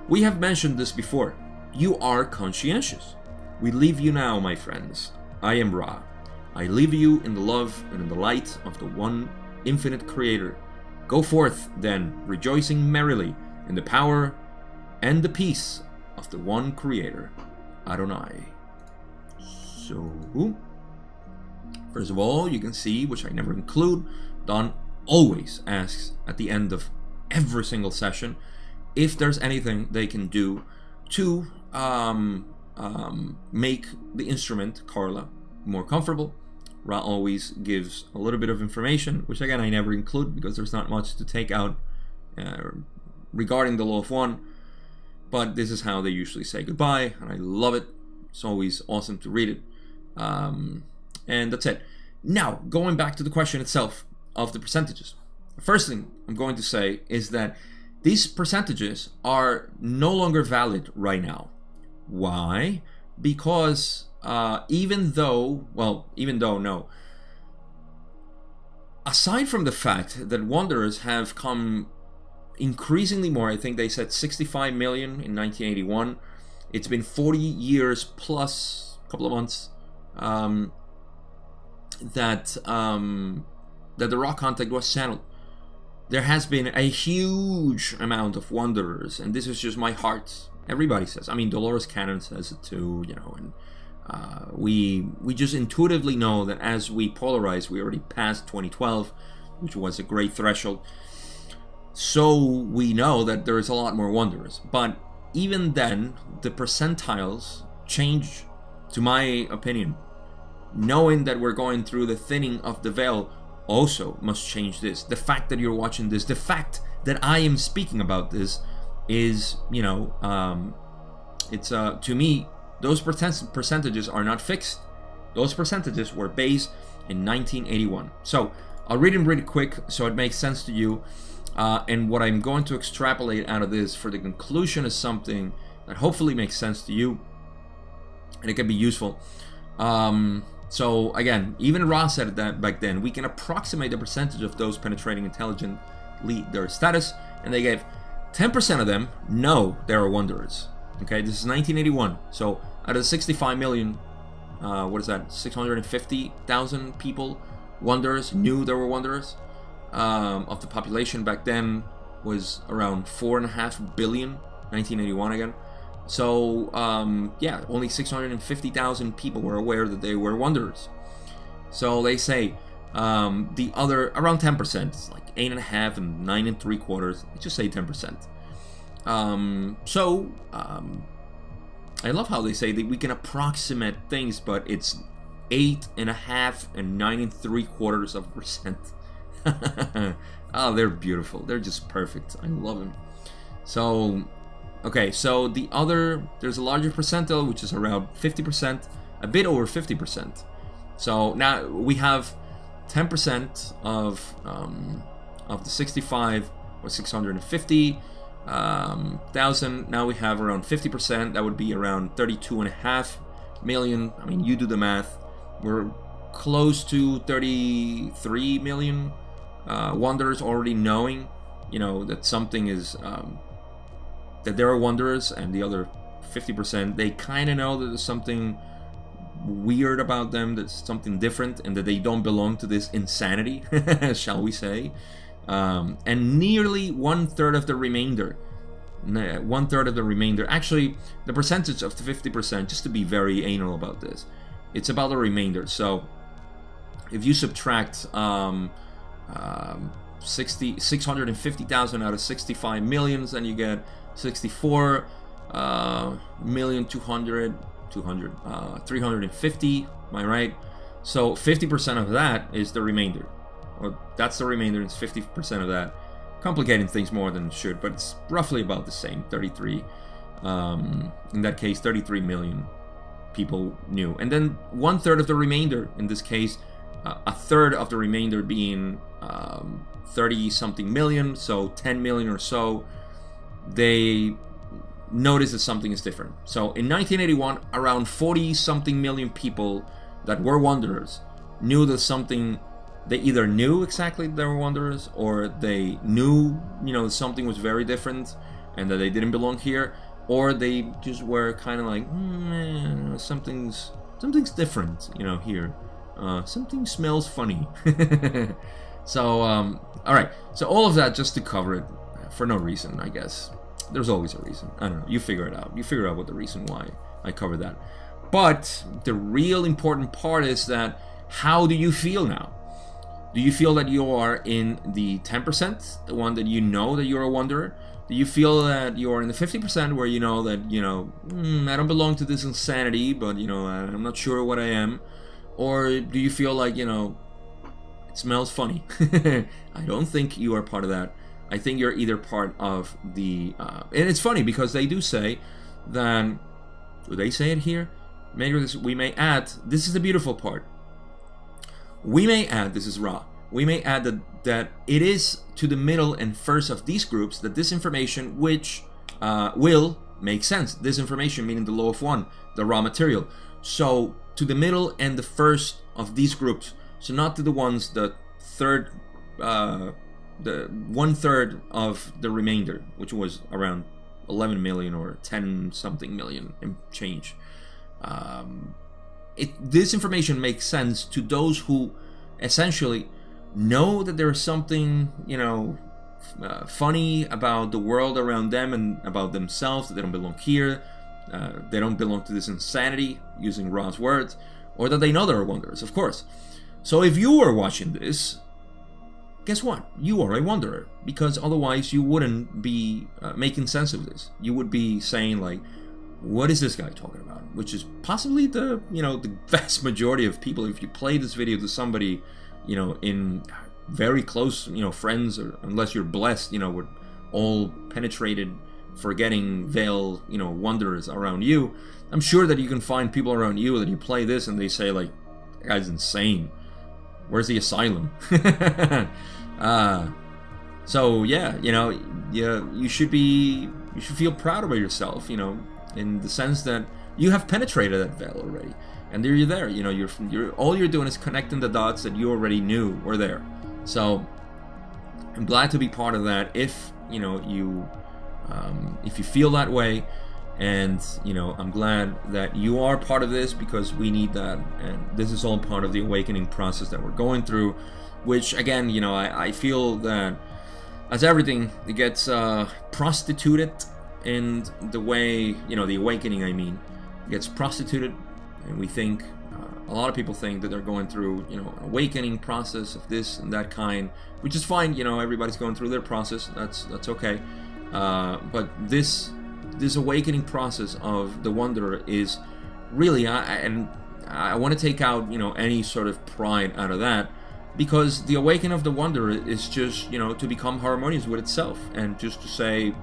We have mentioned this before. You are conscientious. We leave you now, my friends. I am Ra. I leave you in the love and in the light of the one infinite Creator. Go forth, then, rejoicing merrily in the power and the peace of the one Creator, Adonai. So, first of all, you can see, which I never include, Don always asks at the end of every single session if there's anything they can do to make the instrument, Carla, more comfortable. Ra always gives a little bit of information, which again I never include because there's not much to take out regarding the law of one. But this is how they usually say goodbye, and I love it. It's always awesome to read it. And that's it. Now, going back to the question itself of the percentages. The first thing I'm going to say is that these percentages are no longer valid right now. Why? Because even though, aside from the fact that wanderers have come increasingly more, I think they said 65 million in 1981. It's been 40 years plus a couple of months that the raw contact was channeled. There has been a huge amount of wanderers, and this is just my heart. Everybody says. I mean, Dolores Cannon says it too, and we just intuitively know that as we polarize, we already passed 2012, which was a great threshold. So we know that there is a lot more wanderers. But even then, the percentiles change, to my opinion. Knowing that we're going through the thinning of the veil also must change this. The fact that you're watching this, the fact that I am speaking about this is, it's to me, those percentages are not fixed. Those percentages were based in 1981. So I'll read them really quick so it makes sense to you. And what I'm going to extrapolate out of this for the conclusion is something that hopefully makes sense to you, and it can be useful. So again, even Ross said that back then, we can approximate the percentage of those penetrating intelligently their status, and they gave 10% of them know there are wanderers. Okay, this is 1981. So out of the 65 million, 650,000 people, wanderers, knew there were wanderers. Of the population back then was around 4.5 billion, 1981 again. So, only 650,000 people were aware that they were wanderers. So they say the other, around 10%, like 8.5 and 9 3/4, let's just say 10%. I love how they say that we can approximate things, but it's 8.5 and 9 3/4%. Oh, they're beautiful. They're just perfect. I love them. So, okay, so the other, there's a larger percentile, which is around 50%, a bit over 50%. So now we have 10% of the 65 or 650,000. Now we have around 50%. That would be around 32.5 million. I mean, you do the math. We're close to 33 million. Wanderers already knowing, that something is, that there are wanderers, and the other 50%, they kind of know that there's something weird about them, that's something different, and that they don't belong to this insanity, shall we say. And nearly 1/3 of the remainder, actually the percentage of the 50%, just to be very anal about this, it's about the remainder. So if you subtract 650,000 out of 65 millions, then you get 64 million 350, am I right? So 50% of that is the remainder, or that's the remainder. It's 50% of that, complicating things more than it should, but it's roughly about the same. 33 in that case, 33 million people knew. And then 1/3 of the remainder, in this case, a third of the remainder being 30 something million, so 10 million or so, they notice that something is different. So in 1981, around 40 something million people that were wanderers knew that something, they either knew exactly they were wanderers, or they knew, that something was very different and that they didn't belong here, or they just were kind of like, something's different, here. Something smells funny. So, all right. So all of that just to cover it for no reason, I guess. There's always a reason. I don't know. You figure it out. You figure out what the reason why I covered that. But the real important part is that, how do you feel now? Do you feel that you are in the 10%, the one that you know that you're a wanderer? Do you feel that you're in the 50% where you know that, I don't belong to this insanity, but, I'm not sure what I am? Or do you feel like, it smells funny? I don't think you are part of that. I think you're either part of the... and it's funny because they do say that... Do they say it here? Maybe we may add... This is the beautiful part. We may add... This is raw. We may add that it is to the middle and first of these groups that this information which will make sense. This information, meaning the law of one, the raw material. So to the middle and the first of these groups. So not to the ones the 1/3 of the remainder, which was around 11 million or 10 something million and change. This information makes sense to those who essentially know that there is something, funny about the world around them and about themselves, that they don't belong here, they don't belong to this insanity, using Ra's words, or that they know there are wanderers, of course. So if you are watching this, guess what? You are a wanderer, because otherwise you wouldn't be making sense of this. You would be saying like, what is this guy talking about? Which is possibly the vast majority of people. If you play this video to somebody, in very close, friends, or unless you're blessed, with all penetrated, forgetting veil, wanderers around you, I'm sure that you can find people around you that you play this and they say like, that guy's insane. Where's the asylum? So yeah, you should feel proud about yourself, in the sense that you have penetrated that veil already, and you're there. You're all you're doing is connecting the dots that you already knew were there. So I'm glad to be part of that. If if you feel that way, and I'm glad that you are part of this, because we need that, and this is all part of the awakening process that we're going through, which again, I feel that as everything, it gets prostituted in the way, the awakening, it gets prostituted, and we think a lot of people think that they're going through an awakening process of this and that kind, which is fine. Everybody's going through their process, that's okay, but this awakening process of the wanderer is really, and I want to take out any sort of pride out of that, because the awakening of the wanderer is just to become harmonious with itself, and just to say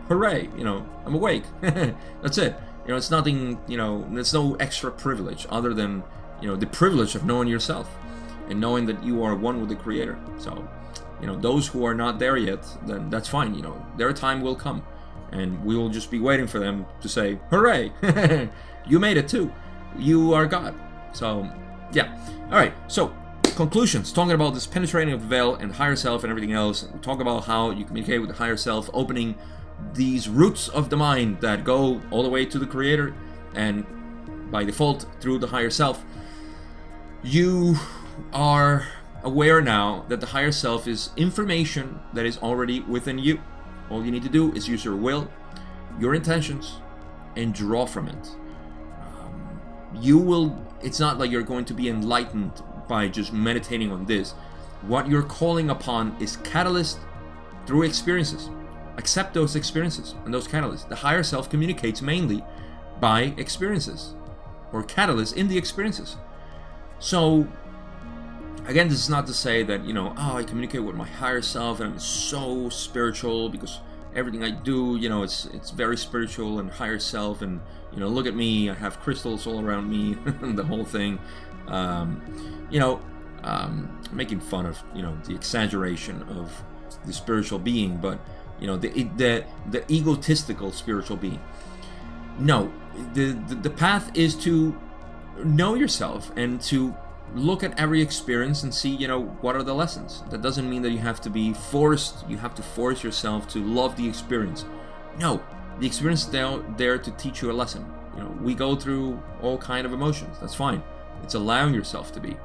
hooray, I'm awake. That's it. It's nothing, there's no extra privilege other than the privilege of knowing yourself and knowing that you are one with the Creator. So those who are not there yet, then that's fine. Their time will come, and we will just be waiting for them to say, hooray, you made it too, you are God. So yeah, all right, so conclusions, talking about this penetrating of the veil and higher self and everything else. We talk about how you communicate with the higher self, opening these roots of the mind that go all the way to the Creator, and by default through the higher self, you are aware now that the higher self is information that is already within you. All you need to do is use your will, your intentions, and draw from it. It's not like you're going to be enlightened by just meditating on this. What you're calling upon is catalyst through experiences. Accept those experiences and those catalysts. The higher self communicates mainly by experiences or catalysts in the experiences. So again, this is not to say that, I communicate with my higher self and I'm so spiritual because everything I do, it's very spiritual and higher self, and look at me, I have crystals all around me, the whole thing. Making fun of the exaggeration of the spiritual being, but the egotistical spiritual being. No, the path is to know yourself and to look at every experience and see what are the lessons. That doesn't mean that you have to be forced. You have to force yourself to love the experience. No, the experience is there to teach you a lesson. We go through all kind of emotions. That's fine. It's allowing yourself to be.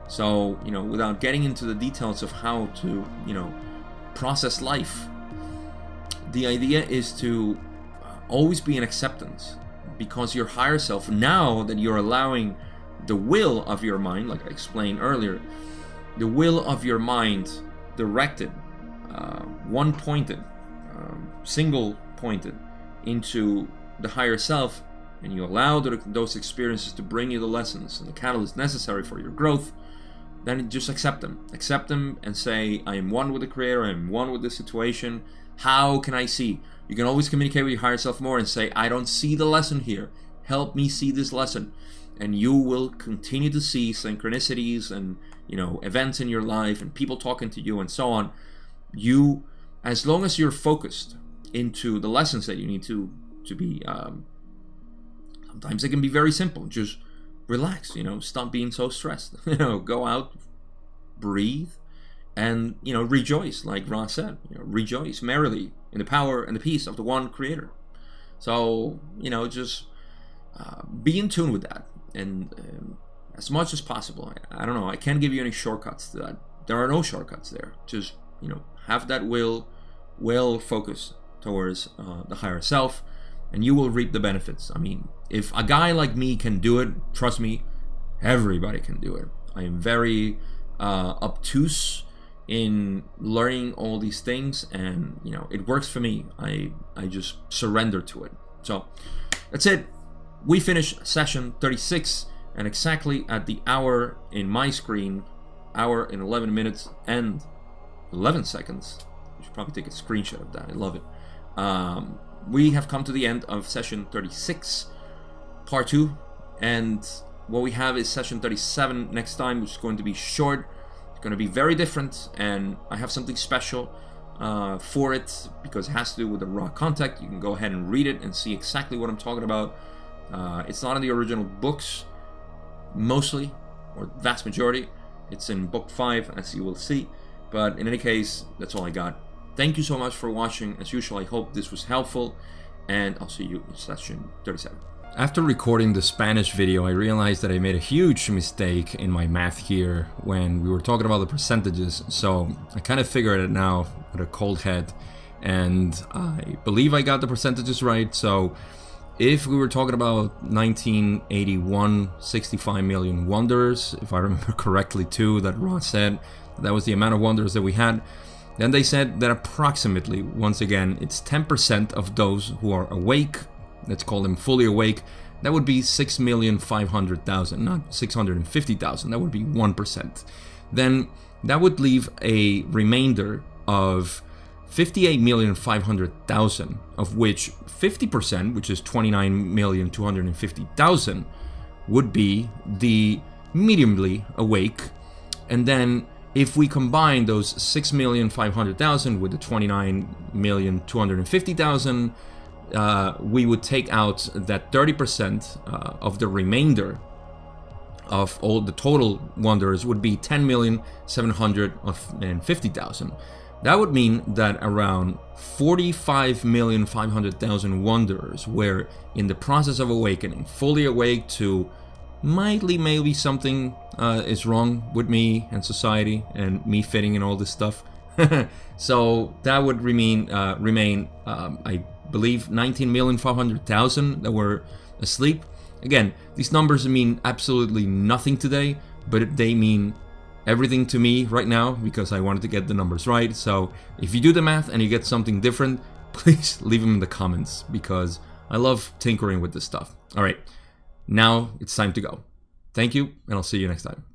So without getting into the details of how to process life, the idea is to always be in acceptance, because your higher self, now that you're allowing the will of your mind, like I explained earlier, the will of your mind directed, one-pointed, single-pointed into the higher self, and you allow those experiences to bring you the lessons and the catalyst necessary for your growth, then just accept them. Accept them and say, I am one with the Creator, I am one with the situation. How can I see? You can always communicate with your higher self more and say, I don't see the lesson here. Help me see this lesson. And you will continue to see synchronicities and events in your life and people talking to you and so on. You, as long as you're focused into the lessons that you need to be, sometimes it can be very simple. Just relax, stop being so stressed. Go out, breathe, and rejoice, like Ra said. Rejoice merrily in the power and the peace of the one Creator. So just be in tune with that. And as much as possible, I don't know, I can't give you any shortcuts to that. There are no shortcuts there. Just have that will focus towards the higher self, and you will reap the benefits. I mean, if a guy like me can do it, trust me, everybody can do it. I am very obtuse in learning all these things, and it works for me. I just surrender to it. So that's it. We finished session 36, and exactly at the hour in my screen, hour and 11 minutes and 11 seconds. You should probably take a screenshot of that. I love it. We have come to the end of session 36, part 2, and what we have is session 37 next time, which is going to be short. It's going to be very different, and I have something special for it because it has to do with the raw content. You can go ahead and read it and see exactly what I'm talking about. It's not in the original books, mostly, or vast majority. It's in book 5, as you will see. But in any case, that's all I got. Thank you so much for watching. As usual, I hope this was helpful, and I'll see you in session 37. After recording the Spanish video, I realized that I made a huge mistake in my math here when we were talking about the percentages. So I kind of figured it now with a cold head, and I believe I got the percentages right. So if we were talking about 1981, 65 million wanderers, if I remember correctly too, that Ross said that was the amount of wanderers that we had, then they said that approximately, once again, it's 10% of those who are awake, let's call them fully awake, that would be 6,500,000, not 650,000, that would be 1%. Then that would leave a remainder of 58,500,000, of which 50%, which is 29,250,000, would be the mediumly awake. And then if we combine those 6,500,000 with the 29,250,000, we would take out that 30% of the remainder of all the total wanderers would be 10,750,000. That would mean that around 45,500,000 wanderers were in the process of awakening, fully awake to maybe something is wrong with me and society and me fitting in all this stuff. So that would remain, I believe, 19,500,000 that were asleep. Again, these numbers mean absolutely nothing today, but they mean everything to me right now because I wanted to get the numbers right. So if you do the math and you get something different, please leave them in the comments because I love tinkering with this stuff. All right, now it's time to go. Thank you, and I'll see you next time.